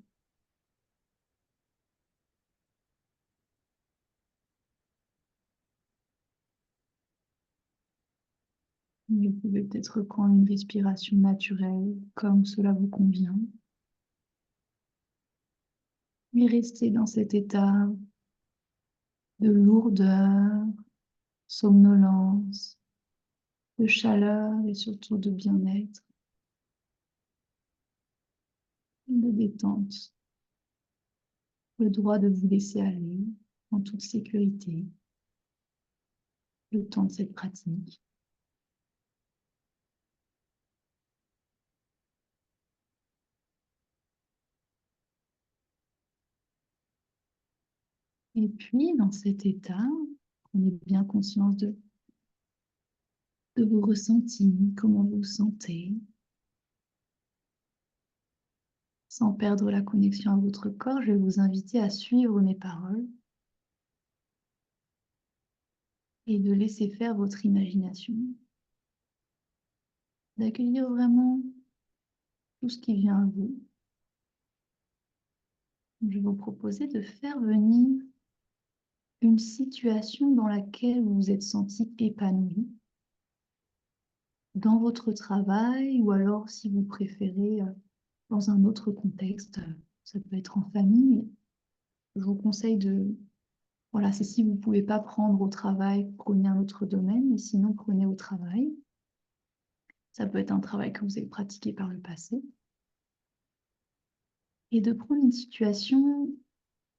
Vous pouvez peut-être reprendre une respiration naturelle comme cela vous convient. Et rester dans cet état de lourdeur, somnolence, de chaleur et surtout de bien-être, de détente. Le droit de vous laisser aller en toute sécurité le temps de cette pratique. Et puis, dans cet état, on est bien conscient de vos ressentis, comment vous vous sentez, sans perdre la connexion à votre corps. Je vais vous inviter à suivre mes paroles et de laisser faire votre imagination, d'accueillir vraiment tout ce qui vient à vous. Je vais vous proposer de faire venir une situation dans laquelle vous vous êtes senti épanoui, dans votre travail ou alors, si vous préférez, dans un autre contexte. Ça peut être en famille, mais je vous conseille de... Voilà, c'est si vous ne pouvez pas prendre au travail, prenez un autre domaine, mais sinon, prenez au travail. Ça peut être un travail que vous avez pratiqué par le passé. Et de prendre une situation,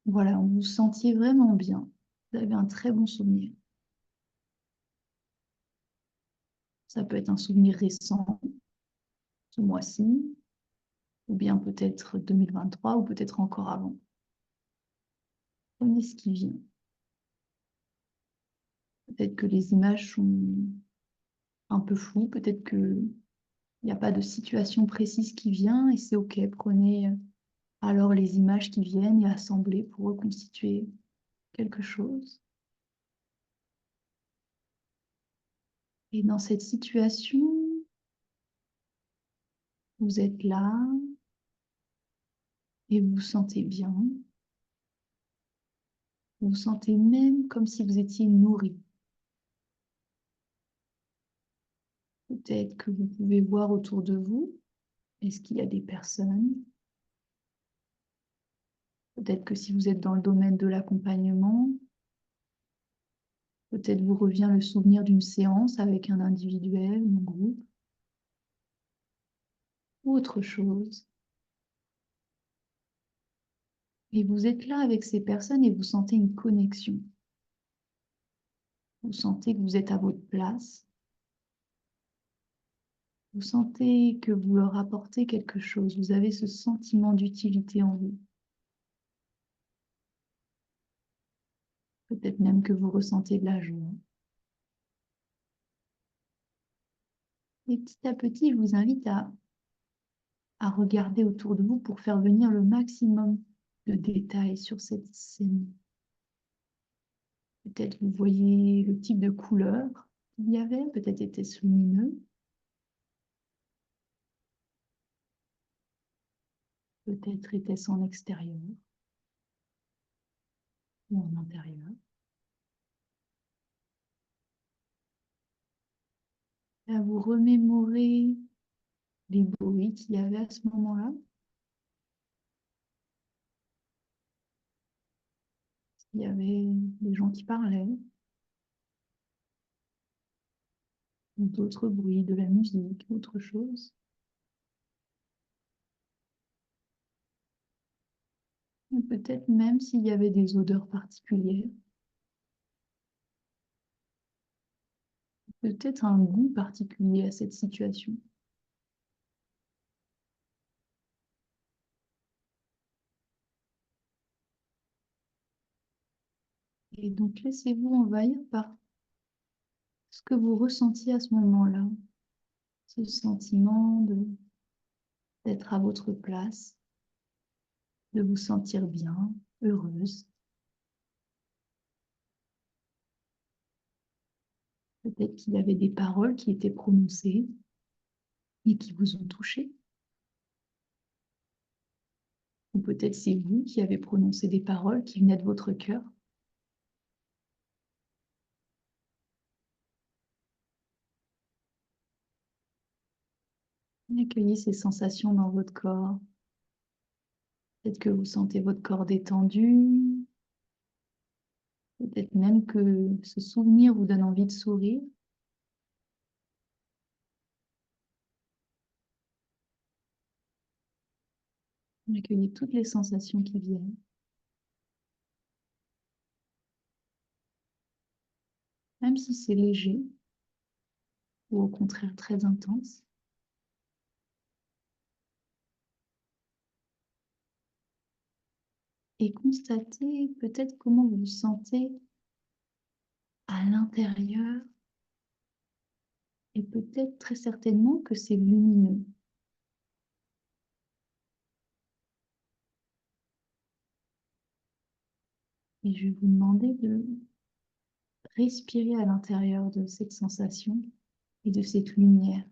voilà, où vous vous sentiez vraiment bien. Vous avez un très bon souvenir. Ça peut être un souvenir récent, ce mois-ci, ou bien peut-être 2023, ou peut-être encore avant. Prenez ce qui vient. Peut-être que les images sont un peu floues, peut-être qu'il n'y a pas de situation précise qui vient, et c'est OK. Prenez alors les images qui viennent et assemblez pour reconstituer quelque chose. Et dans cette situation, vous êtes là et vous vous sentez bien. Vous vous sentez même comme si vous étiez nourri. Peut-être que vous pouvez voir autour de vous, est-ce qu'il y a des personnes? Peut-être que si vous êtes dans le domaine de l'accompagnement, peut-être vous revient le souvenir d'une séance avec un individuel ou un groupe, ou autre chose. Et vous êtes là avec ces personnes et vous sentez une connexion. Vous sentez que vous êtes à votre place. Vous sentez que vous leur apportez quelque chose. Vous avez ce sentiment d'utilité en vous. Peut-être même que vous ressentez de la joie. Et petit à petit, je vous invite à regarder autour de vous pour faire venir le maximum de détails sur cette scène. Peut-être vous voyez le type de couleur qu'il y avait, peut-être était-ce lumineux. Peut-être était-ce en extérieur ou en intérieur. Et à vous vous remémorez les bruits qu'il y avait à ce moment-là. Il y avait des gens qui parlaient, ou d'autres bruits, de la musique, autre chose. Et peut-être même s'il y avait des odeurs particulières. Peut-être un goût particulier à cette situation. Et donc laissez-vous envahir par ce que vous ressentiez à ce moment-là. Ce sentiment d'être à votre place, de vous sentir bien, heureuse. Peut-être qu'il y avait des paroles qui étaient prononcées et qui vous ont touché. Ou peut-être c'est vous qui avez prononcé des paroles qui venaient de votre cœur. Accueillez ces sensations dans votre corps. Peut-être que vous sentez votre corps détendu. Peut-être même que ce souvenir vous donne envie de sourire. Accueillez toutes les sensations qui viennent. Même si c'est léger ou au contraire très intense. Et constatez peut-être comment vous vous sentez à l'intérieur. Et peut-être très certainement que c'est lumineux. Et je vais vous demander de respirer à l'intérieur de cette sensation et de cette lumière.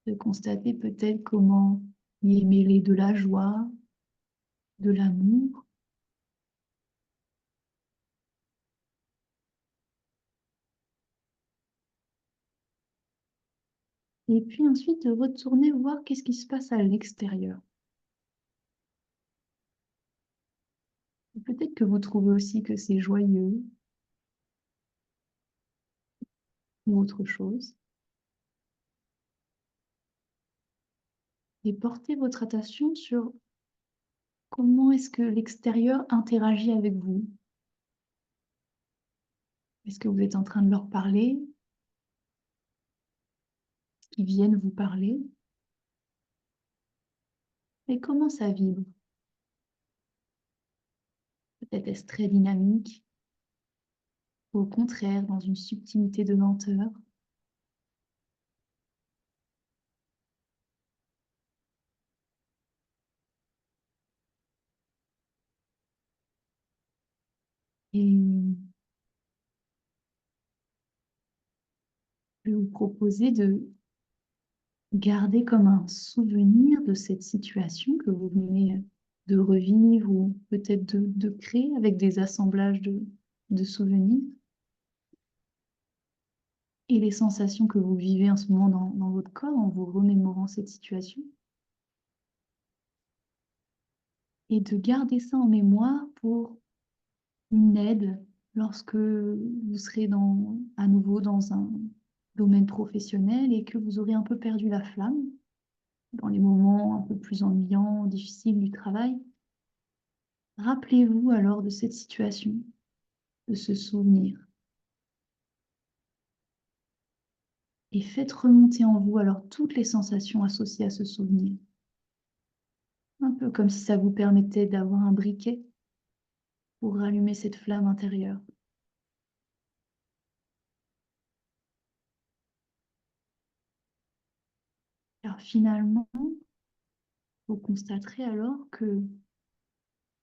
De constater peut-être comment y est mêlé de la joie, de l'amour. Et puis ensuite de retourner voir qu'est-ce qui se passe à l'extérieur. Peut-être que vous trouvez aussi que c'est joyeux ou autre chose. Et portez votre attention sur comment est-ce que l'extérieur interagit avec vous. Est-ce que vous êtes en train de leur parler? Est-ce qu'ils viennent vous parler? Et comment ça vibre? Peut-être est-ce très dynamique, ou au contraire dans une subtilité de lenteur. Et je vais vous proposer de garder comme un souvenir de cette situation que vous venez de revivre ou peut-être de créer avec des assemblages de souvenirs. Et les sensations que vous vivez en ce moment dans votre corps en vous remémorant cette situation. Et de garder ça en mémoire pour une aide lorsque vous serez à nouveau dans un domaine professionnel et que vous aurez un peu perdu la flamme dans les moments un peu plus ennuyants, difficiles du travail. Rappelez-vous alors de cette situation, de ce souvenir. Et faites remonter en vous alors toutes les sensations associées à ce souvenir. Un peu comme si ça vous permettait d'avoir un briquet pour rallumer cette flamme intérieure. Alors finalement, vous constaterez alors que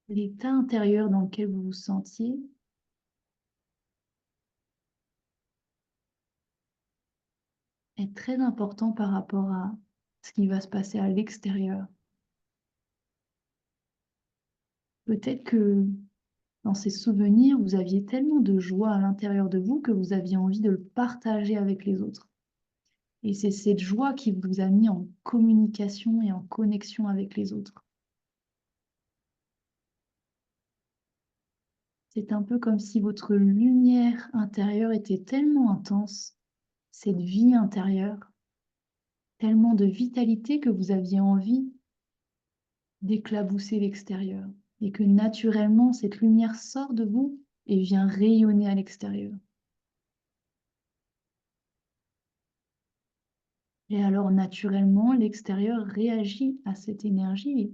l'état intérieur dans lequel vous vous sentiez est très important par rapport à ce qui va se passer à l'extérieur. peut-être que dans ces souvenirs, vous aviez tellement de joie à l'intérieur de vous que vous aviez envie de le partager avec les autres. Et c'est cette joie qui vous a mis en communication et en connexion avec les autres. C'est un peu comme si votre lumière intérieure était tellement intense, cette vie intérieure, tellement de vitalité que vous aviez envie d'éclabousser l'extérieur et que naturellement cette lumière sort de vous et vient rayonner à l'extérieur. Et alors naturellement, l'extérieur réagit à cette énergie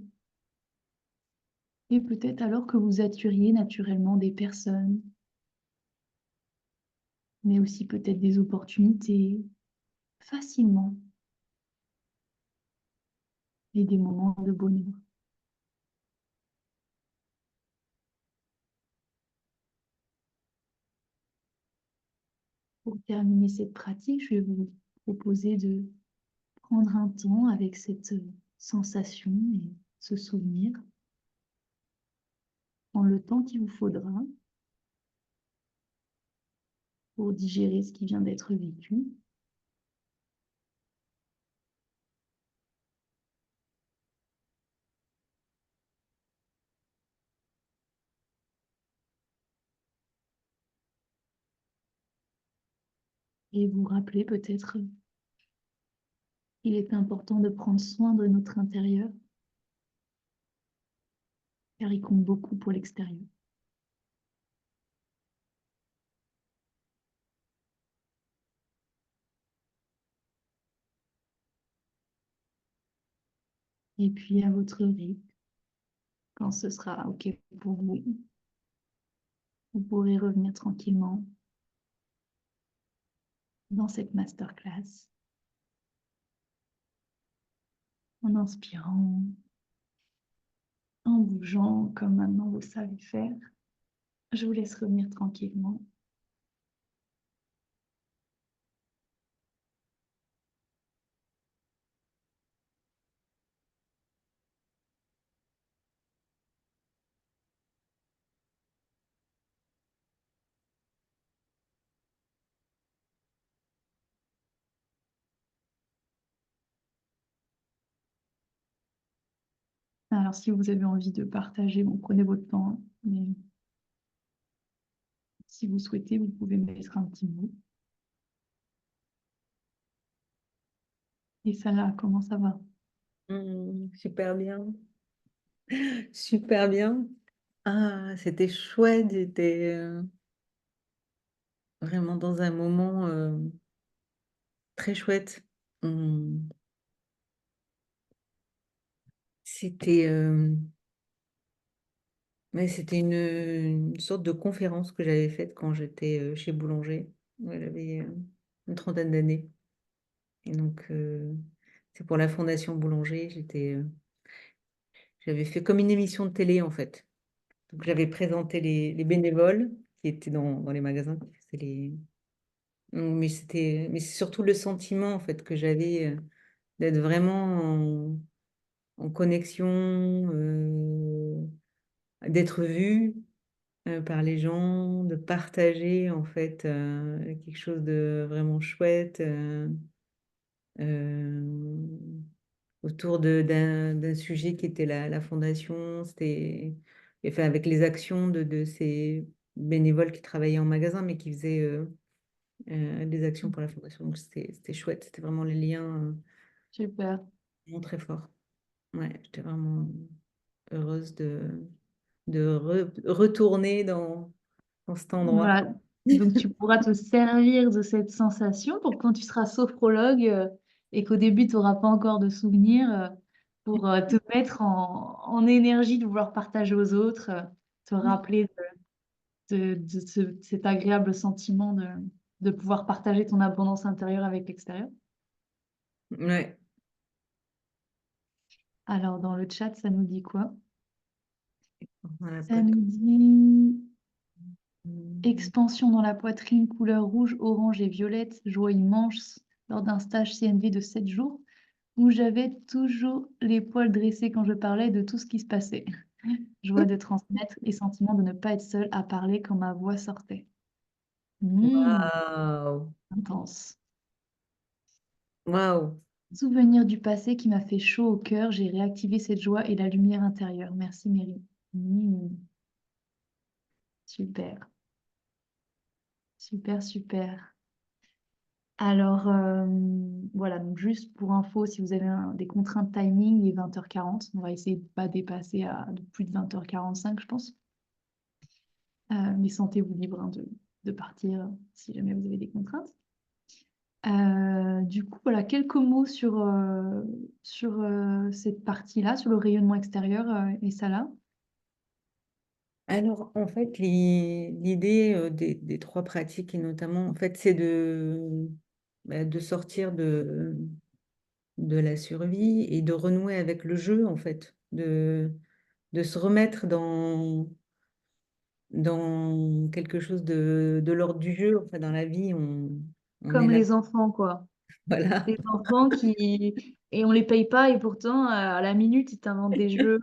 et peut-être alors que vous attiriez naturellement des personnes, mais aussi peut-être des opportunités, facilement, et des moments de bonheur. Pour terminer cette pratique, je vais vous proposer de prendre un temps avec cette sensation et ce souvenir, en le temps qu'il vous faudra pour digérer ce qui vient d'être vécu. Et vous rappeler peut-être qu'il est important de prendre soin de notre intérieur, car il compte beaucoup pour l'extérieur. Et puis à votre rythme, quand ce sera OK pour vous, vous pourrez revenir tranquillement dans cette masterclass en inspirant, en bougeant comme maintenant vous savez faire. Je vous laisse revenir tranquillement. Alors si vous avez envie de partager, bon, prenez votre temps, hein, mais si vous souhaitez, vous pouvez mettre un petit mot. Et ça là, comment ça va? Super bien. Super bien. Ah, c'était chouette, j'étais vraiment dans un moment très chouette. Hum, C'était ouais, c'était une sorte de conférence que j'avais faite quand j'étais chez Boulanger. Ouais, j'avais une trentaine d'années. Et donc, c'est pour la Fondation Boulanger. J'avais fait comme une émission de télé, en fait. Donc, j'avais présenté les bénévoles qui étaient dans les magasins, qui faisaient mais c'est surtout le sentiment, en fait, que j'avais d'être vraiment en connexion, d'être vue par les gens, de partager, en fait, quelque chose de vraiment chouette. Euh, Autour d'un sujet qui était la fondation. C'était enfin, avec les actions de ces bénévoles qui travaillaient en magasin, mais qui faisaient des actions pour la fondation. Donc c'était chouette, c'était vraiment les liens Super. vraiment très forts. Ouais, j'étais vraiment heureuse de retourner dans cet endroit. Voilà. Donc tu pourras te servir de cette sensation pour quand tu seras sophrologue et qu'au début tu n'auras pas encore de souvenirs pour te mettre en énergie de vouloir partager aux autres, te rappeler cet agréable sentiment de pouvoir partager ton abondance intérieure avec l'extérieur. Ouais. Alors dans le chat, ça nous dit quoi? Voilà, Ça nous dit Hum. expansion dans la poitrine, couleur rouge, orange et violette, joie immense lors d'un stage CNV de 7 jours où j'avais toujours les poils dressés quand je parlais de tout ce qui se passait. Joie de transmettre et sentiment de ne pas être seule à parler quand ma voix sortait. Hmm, Waouh, intense. waouh. Souvenir du passé qui m'a fait chaud au cœur, j'ai réactivé cette joie et la lumière intérieure. Merci Mary. Hmm, super, super, super. Alors, voilà, donc juste pour info, si vous avez des contraintes timing, il est 20h40. On va essayer de ne pas dépasser de plus de 20h45, je pense. Mais sentez-vous libre hein, de partir si jamais vous avez des contraintes. Du coup, voilà, quelques mots sur cette partie-là, sur le rayonnement extérieur et ça là. Alors, en fait, l'idée des trois pratiques, et notamment, en fait, c'est de sortir de la survie et de renouer avec le jeu, en fait, de se remettre dans quelque chose de l'ordre du jeu. Enfin, dans la vie, on est Comme là. les enfants, quoi. Voilà. Les enfants qui... Et on les paye pas et pourtant, à la minute, ils t'inventent des jeux,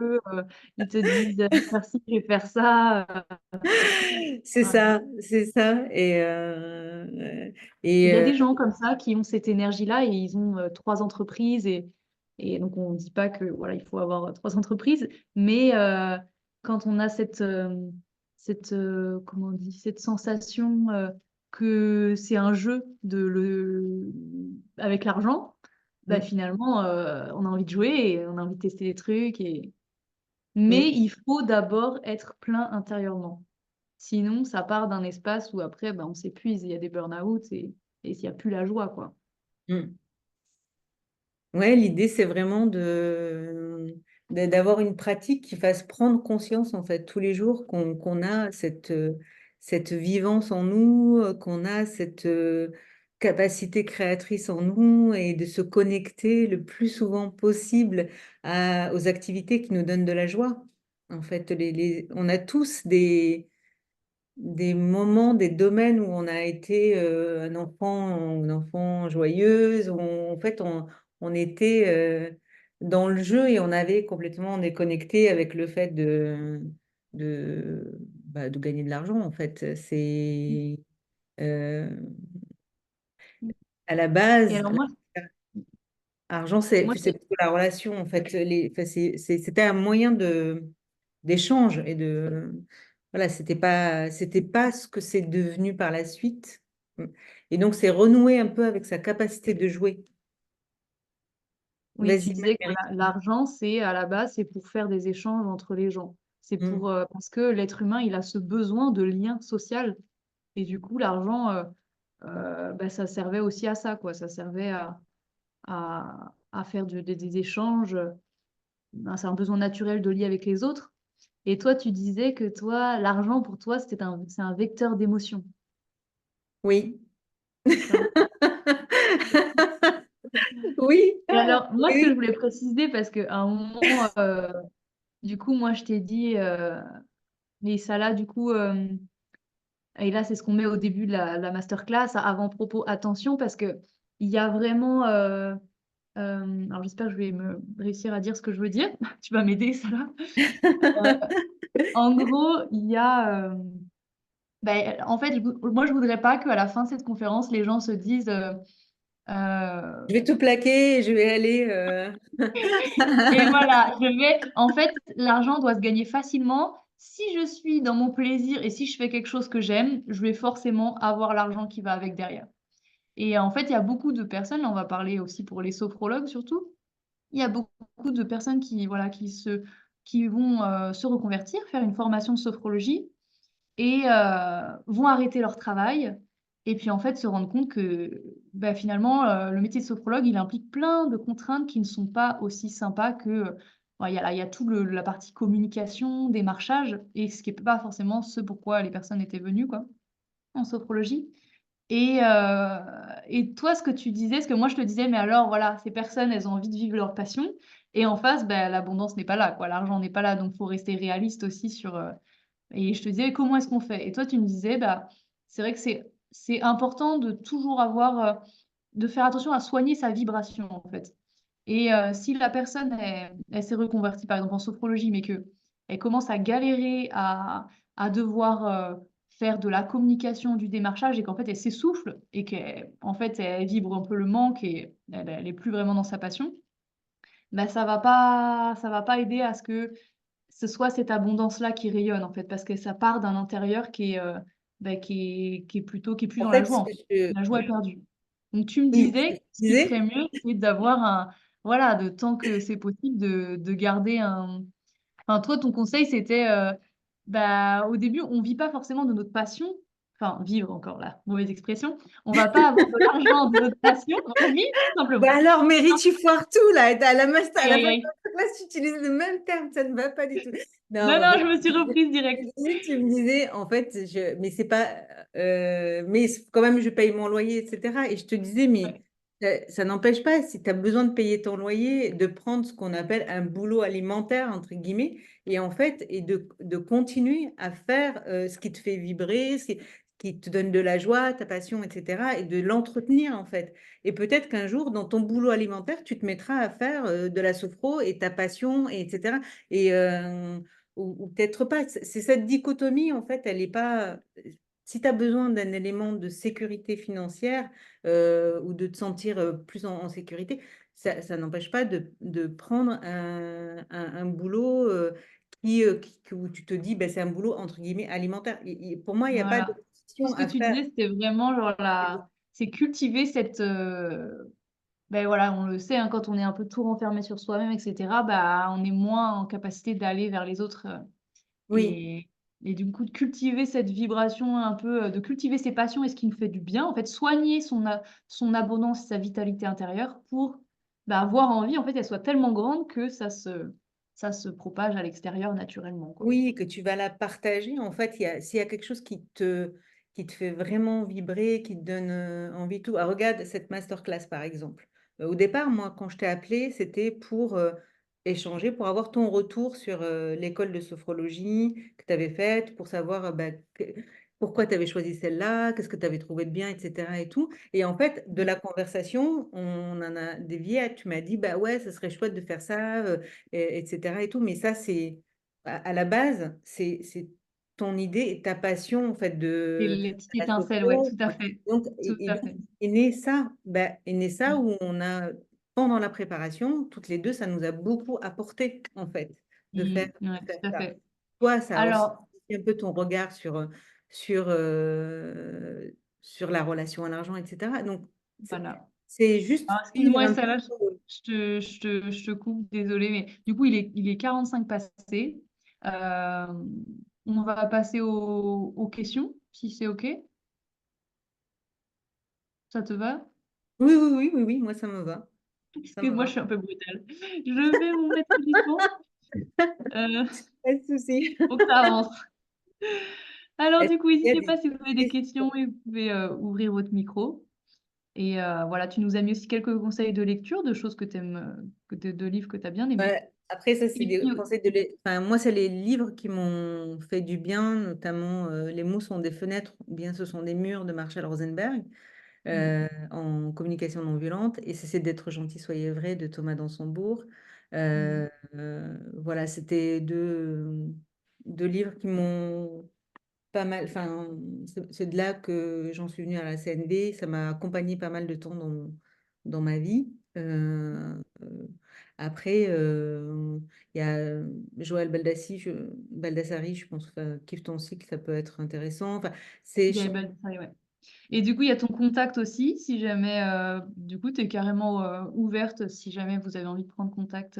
ils te disent, je vais faire ci, je vais faire ça. C'est Voilà. ça, c'est ça. Il Et y a des gens comme ça qui ont cette énergie-là et ils ont trois entreprises et donc on ne dit pas que voilà, il faut avoir trois entreprises, mais quand on a comment on dit, cette sensation que c'est un jeu avec l'argent, bah, mm, finalement on a envie de jouer et on a envie de tester des trucs mais mm, il faut d'abord être plein intérieurement. Sinon, ça part d'un espace où après, ben, on s'épuise, il y a des burn-out et il n'y a plus la joie, quoi. mm. Ouais, l'idée, c'est vraiment d'avoir une pratique qui fasse prendre conscience, en fait, tous les jours qu'on a cette vivance en nous, qu'on a cette capacité créatrice en nous et de se connecter le plus souvent possible aux activités qui nous donnent de la joie. En fait, on a tous des moments, des domaines où on a été un enfant, une enfant joyeuse, où en fait on était dans le jeu et on avait complètement déconnecté avec le fait de gagner de l'argent. En fait, c'est euh, à la Et base, alors moi, l'argent, c'est moi c'est plutôt la relation. En fait, enfin, c'était un moyen d'échange et de voilà, c'était pas ce que c'est devenu par la suite. Et donc c'est renouer un peu avec sa capacité de jouer. oui, tu Vas-y, disais que Marie. l'argent, c'est à la base, c'est pour faire des échanges entre les gens. C'est Mm, pour parce que l'être humain, il a ce besoin de lien social. Et du coup, l'argent, bah, ça servait aussi à ça, quoi. Ça servait à faire des échanges. Ben, c'est un besoin naturel de lier avec les autres. Et toi, tu disais que toi, l'argent pour toi, c'est un vecteur d'émotion. oui. C'est ça. Oui. Et alors, moi, ce que je Oui. voulais préciser, parce qu'à un moment, du coup, moi, je t'ai dit, mais ça là, du coup, et là, c'est ce qu'on met au début de la masterclass, avant-propos, attention, parce que il y a vraiment, alors j'espère que je vais réussir à dire ce que je veux dire. Tu vas m'aider, ça là. Euh, En gros, il y a, ben, en fait, moi, je voudrais pas qu'à la fin de cette conférence, les gens se disent, euh, Je vais tout plaquer et je vais aller. et voilà, en fait, l'argent doit se gagner facilement. Si je suis dans mon plaisir et si je fais quelque chose que j'aime, je vais forcément avoir l'argent qui va avec derrière. Et en fait, il y a beaucoup de personnes, là on va parler aussi pour les sophrologues surtout, il y a beaucoup de personnes voilà, qui vont se reconvertir, faire une formation de sophrologie et vont arrêter leur travail et puis en fait se rendre compte que bah, finalement le métier de sophrologue il implique plein de contraintes qui ne sont pas aussi sympas que bon, il y a tout la partie communication, démarchage et ce qui n'est pas forcément ce pourquoi les personnes étaient venues quoi, en sophrologie. Et toi, ce que tu disais, ce que moi je te disais, mais alors voilà, ces personnes, elles ont envie de vivre leur passion. Et en face, bah, l'abondance n'est pas là, quoi. L'argent n'est pas là, donc il faut rester réaliste aussi et je te disais, comment est-ce qu'on fait? Et toi, tu me disais, bah, c'est vrai que c'est important de toujours de faire attention à soigner sa vibration, en fait. Et si la personne, elle s'est reconvertie, par exemple, en sophrologie, mais que elle commence à galérer à devoir faire de la communication, du démarchage et qu'en fait, elle s'essouffle et qu'en fait, elle vibre un peu le manque et elle est plus vraiment dans sa passion, bah, ça va pas aider à ce que ce soit cette abondance-là qui rayonne, en fait, parce que ça part d'un intérieur qui est, bah, qui est plus En dans la fait, joie, ce en que fait. je... La joie est perdue. Donc tu me Oui, ce que disais, je ce qui serait disais, mieux, c'est d'avoir voilà, de tant que c'est possible, de garder enfin, toi, ton conseil, c'était, bah, au début, on vit pas forcément de notre passion. Enfin, vivre encore là, mauvaise expression. On va pas avoir de l'argent de notre passion, on vit tout bah simplement. alors, Mary, tu foires tout là. À la Aïe, fin de aïe, aïe. la classe, tu utilises le même terme, ça ne va pas du tout. Non, Non, en non, fait, je me suis reprise direct. tu me disais, en fait, mais c'est pas, mais quand même, je paye mon loyer, etc. Et je te disais, mais Ouais. ça n'empêche pas, si tu as besoin de payer ton loyer, de prendre ce qu'on appelle un boulot alimentaire, entre guillemets, et en fait, de continuer à faire ce qui te fait vibrer, qui te donne de la joie, ta passion, etc., et de l'entretenir, en fait. Et peut-être qu'un jour, dans ton boulot alimentaire, tu te mettras à faire de la sophro et ta passion, etc. Et, ou peut-être pas. C'est cette dichotomie, en fait, elle n'est pas. Si tu as besoin d'un élément de sécurité financière ou de te sentir plus en sécurité, ça n'empêche pas de prendre un boulot où tu te dis, ben, c'est un boulot entre guillemets alimentaire. Pour moi, il n'y a pas de Voilà. Tout question ce que à tu faire. disais, c'était vraiment genre c'est cultiver cette, ben voilà, on le sait, hein, quand on est un peu tout renfermé sur soi-même, etc., bah, on est moins en capacité d'aller vers les autres. Oui. Et, et du coup, de cultiver cette vibration un peu, de cultiver ses passions et ce qui nous fait du bien, en fait, soigner son abondance, sa vitalité intérieure pour bah, avoir envie, en fait, elle soit tellement grande que ça se propage à l'extérieur naturellement, quoi. Oui, que tu vas la partager. En fait, s'il y a quelque chose qui te fait vraiment vibrer, qui te donne envie, tout. Ah, regarde cette masterclass, par exemple. Au départ, moi, quand je t'ai appelé, c'était pour échanger, pour avoir ton retour sur l'école de sophrologie que tu avais faite, pour savoir bah, pourquoi tu avais choisi celle-là, qu'est-ce que tu avais trouvé de bien, etc. Et tout. Et en fait, de la conversation, on en a dévié. Tu m'as dit, bah ouais, ce serait chouette de faire ça, etc. Et tout. Mais ça, c'est à la base, c'est ton idée et ta passion en fait Et de les petites la étincelles, ouais, sophro. tout à fait. Donc, Tout et à donc fait. est né ça, est né ça Mm. où on a pendant la préparation, toutes les deux, ça nous a beaucoup apporté en fait Ouais, de faire tout à ça. fait. Toi, ça a aussi Alors, un peu ton regard sur, euh, sur la relation à l'argent, etc. Donc, voilà. c'est juste Alors, suivre excuse-moi, un ça peu. là, je te coupe, désolée, mais du coup, il est 45 passé. Euh, on va passer aux questions, si c'est OK. Ça te va? Oui, oui, oui, oui, oui, moi ça me va. Ça me Excuse-moi, je va. suis un peu brutale. Je vais vous mettre doucement. Euh, Pas de souci. faut que ça avance. Alors, Est-ce du coup, qu'il y a n'hésitez des pas si vous avez des questions? questions et vous pouvez ouvrir votre micro. Et voilà, tu nous as mis aussi quelques conseils de lecture, de choses que tu aimes, de livres que tu as bien aimés. Ouais, après, ça, c'est Et des puis, conseils enfin, moi, c'est les livres qui m'ont fait du bien, notamment Les mots sont des fenêtres, ou bien ce sont des murs de Marshall Rosenberg, en communication non violente, et c'est d'être gentil, soyez vrai de Thomas Dansembourg. Voilà, c'était deux livres qui m'ont pas mal, enfin, c'est de là que j'en suis venue à la CNV, ça m'a accompagné pas mal de temps dans ma vie. Après, il y a Joël Baldassari, je pense, Kiffe ton cycle, ça peut être intéressant. Enfin, c'est, il y a Baldassare, ouais. Et du coup, il y a ton contact aussi, si jamais, du coup, tu es carrément ouverte, si jamais vous avez envie de prendre contact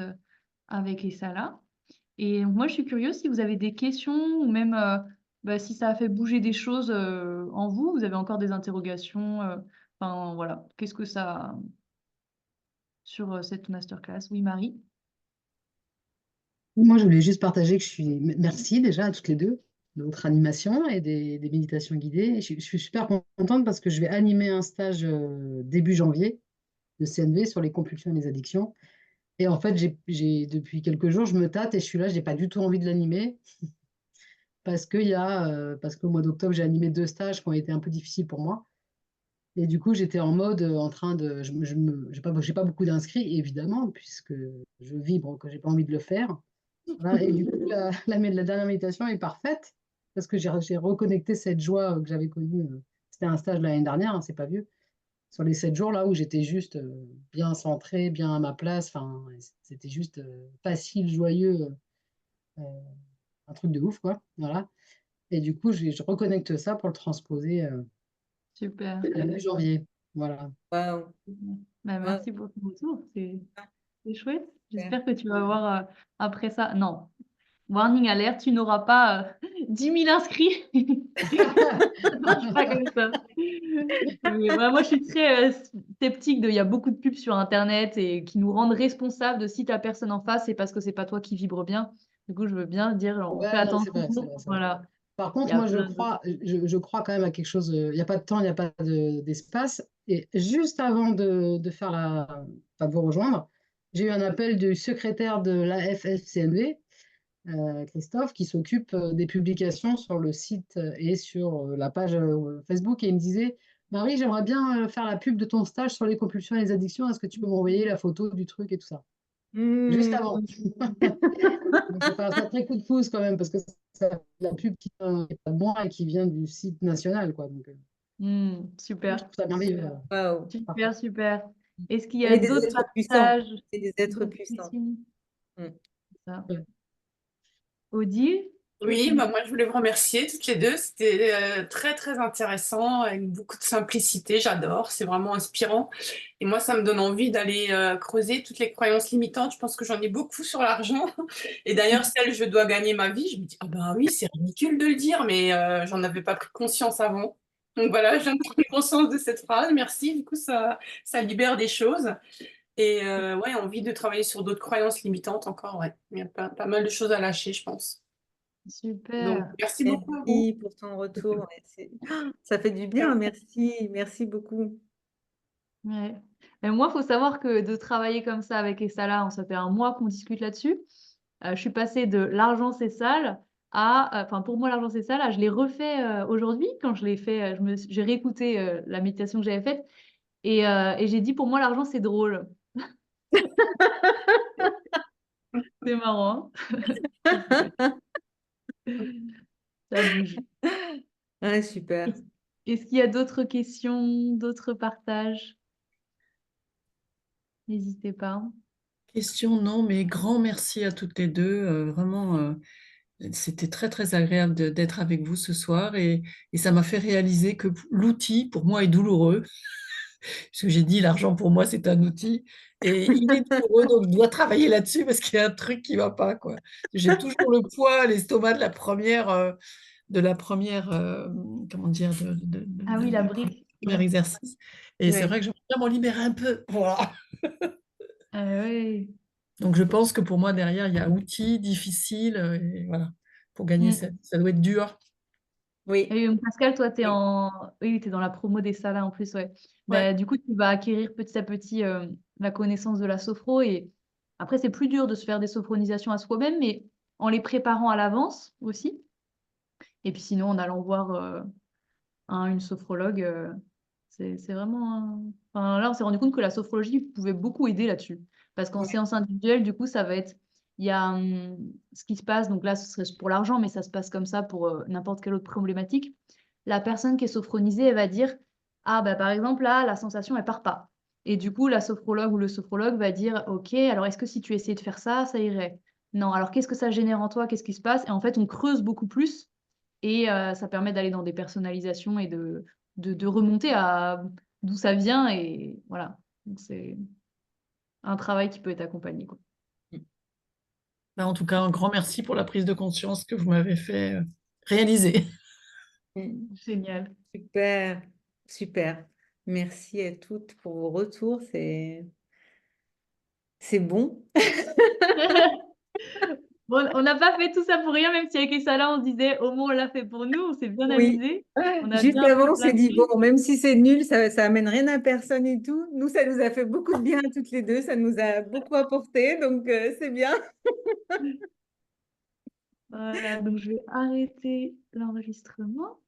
avec Essala. Et moi, je suis curieuse si vous avez des questions ou même bah, si ça a fait bouger des choses en vous, vous avez encore des interrogations. Enfin, voilà. Qu'est-ce que ça sur cette masterclass? Oui, Marie? Moi, je voulais juste partager que merci déjà à toutes les deux de votre animation et des méditations guidées. Je suis super contente parce que je vais animer un stage début janvier de CNV sur les compulsions et les addictions. Et en fait, depuis quelques jours, je me tâte et je suis là, je n'ai pas du tout envie de l'animer parce qu'au mois d'octobre, j'ai animé 2 stages qui ont été un peu difficiles pour moi. Et du coup, j'étais en mode en train de. J'ai pas beaucoup d'inscrits, évidemment, puisque je vibre, que j'ai pas envie de le faire. Voilà, et du coup, la dernière méditation est parfaite parce que j'ai reconnecté cette joie que j'avais connue. C'était un stage de l'année dernière, hein, c'est pas vieux. Sur les 7 jours là où j'étais juste bien centrée, bien à ma place. Enfin, c'était juste facile, joyeux, euh, un truc de ouf, quoi. Voilà. Et du coup, je reconnecte ça pour le transposer Super. début janvier. Voilà. Waouh, Bah, waouh, merci pour ton retour. C'est chouette. super. J'espère que tu vas voir après ça. Non, warning alert, tu n'auras pas 10 000 inscrits. Ça marche pas comme ça. Mais moi, je suis très sceptique il y a beaucoup de pubs sur Internet et qui nous rendent responsables de si ta personne en face, c'est parce que c'est pas toi qui vibre bien. Du coup, je veux bien dire, on fait Ouais, non, c'est attention. vrai, c'est vrai, c'est vrai. Voilà. Par Il y contre, a moi, plein de... je crois quand même à quelque chose. Il n'y a pas de temps, il n'y a pas d'espace. Et juste avant de faire enfin, de vous rejoindre, j'ai eu un appel du secrétaire de l'AFFCNV, Christophe, qui s'occupe des publications sur le site et sur la page Facebook. Et il me disait, Marie, j'aimerais bien faire la pub de ton stage sur les compulsions et les addictions. Est-ce que tu peux m'envoyer la photo du truc et tout ça? Juste Hmm. avant. Donc, ça fait un sacré coup de pouce quand même, parce que c'est la pub qui vient pas de moi et qui vient du site national, quoi. Donc, je super. trouve ça merveilleux. Waouh. Parfait. Super, super. Est-ce qu'il y a Mais des d'autres êtres puissants. partages, C'est des êtres d'autres puissants. questions? Hmm. Ça. Ouais. Odile? Oui, bah moi je voulais vous remercier toutes les deux. C'était très très intéressant, avec beaucoup de simplicité. J'adore, c'est vraiment inspirant. Et moi, ça me donne envie d'aller creuser toutes les croyances limitantes. Je pense que j'en ai beaucoup sur l'argent. Et d'ailleurs, celle je dois gagner ma vie, je me dis, ah ben oui, c'est ridicule de le dire, mais j'en avais pas pris conscience avant. Donc voilà, je viens de prendre conscience de cette phrase. Merci. Du coup, ça libère des choses. Et ouais, envie de travailler sur d'autres croyances limitantes encore. Ouais, il y a pas mal de choses à lâcher, je pense. Donc, Super. merci beaucoup à vous. Merci pour ton retour. Ouais, ça fait du bien. Merci. Merci beaucoup. Ouais. Et moi, il faut savoir que de travailler comme ça avec Essala, ça fait un mois qu'on discute là-dessus. Je suis passée de l'argent c'est sale à, enfin pour moi l'argent c'est sale, je l'ai refait aujourd'hui quand je l'ai fait, j'ai réécouté la méditation que j'avais faite et j'ai dit pour moi l'argent c'est drôle. C'est marrant, hein. Ça bouge. Ah, super. Est-ce qu'il y a d'autres questions, d'autres partages? N'hésitez pas. Question, non, mais grand merci à toutes les deux. Vraiment, c'était très, très agréable d'être avec vous ce soir et ça m'a fait réaliser que l'outil, pour moi, est douloureux. Parce que j'ai dit, l'argent, pour moi, c'est un outil. Et il est douloureux, donc je dois travailler là-dessus parce qu'il y a un truc qui ne va pas, quoi. J'ai toujours le poids à l'estomac de la première, comment dire, Ah oui, la brique. premier Ouais. exercice. Et c'est Ouais. vrai que j'aimerais bien m'en libérer un peu. Voilà. Ah ouais. Donc je pense que pour moi, derrière, il y a outils difficiles. Et voilà. Pour gagner, Mm. ça doit être dur. Oui. Et Pascal, toi, tu es Oui. oui, t'es dans la promo des salas en plus, ouais. Ouais. Bah, du coup, tu vas acquérir petit à petit la connaissance de la sophro. Et après, c'est plus dur de se faire des sophronisations à soi-même, mais en les préparant à l'avance aussi. Et puis sinon, en allant voir une sophrologue, c'est vraiment... Enfin, là, on s'est rendu compte que la sophrologie pouvait beaucoup aider là-dessus. Parce qu'en Ouais. séance individuelle, du coup, ça va être... Il y a ce qui se passe, donc là, ce serait pour l'argent, mais ça se passe comme ça pour n'importe quelle autre problématique. La personne qui est sophronisée, elle va dire, ah, bah, par exemple, là, la sensation, elle part pas. Et du coup, la sophrologue ou le sophrologue va dire, OK, alors est-ce que si tu essayais de faire ça, ça irait? Non, alors qu'est-ce que ça génère en toi? Qu'est-ce qui se passe? Et en fait, on creuse beaucoup plus et ça permet d'aller dans des personnalisations et de remonter à d'où ça vient. Et voilà. Donc, c'est un travail qui peut être accompagné, quoi. Ben, en tout cas, un grand merci pour la prise de conscience que vous m'avez fait réaliser. Génial. Super. Super. Merci à toutes pour vos retours. C'est bon. Bon, on n'a pas fait tout ça pour rien, même si avec ça là, on se disait au moins on l'a fait pour nous, on s'est bien Oui. amusé, on a Juste bien avant, pris on plein s'est de dit, bon, trucs. même si c'est nul, ça amène rien à personne et tout. Nous, ça nous a fait beaucoup de bien à toutes les deux. Ça nous a beaucoup apporté. Donc, c'est bien. Voilà, donc je vais arrêter l'enregistrement.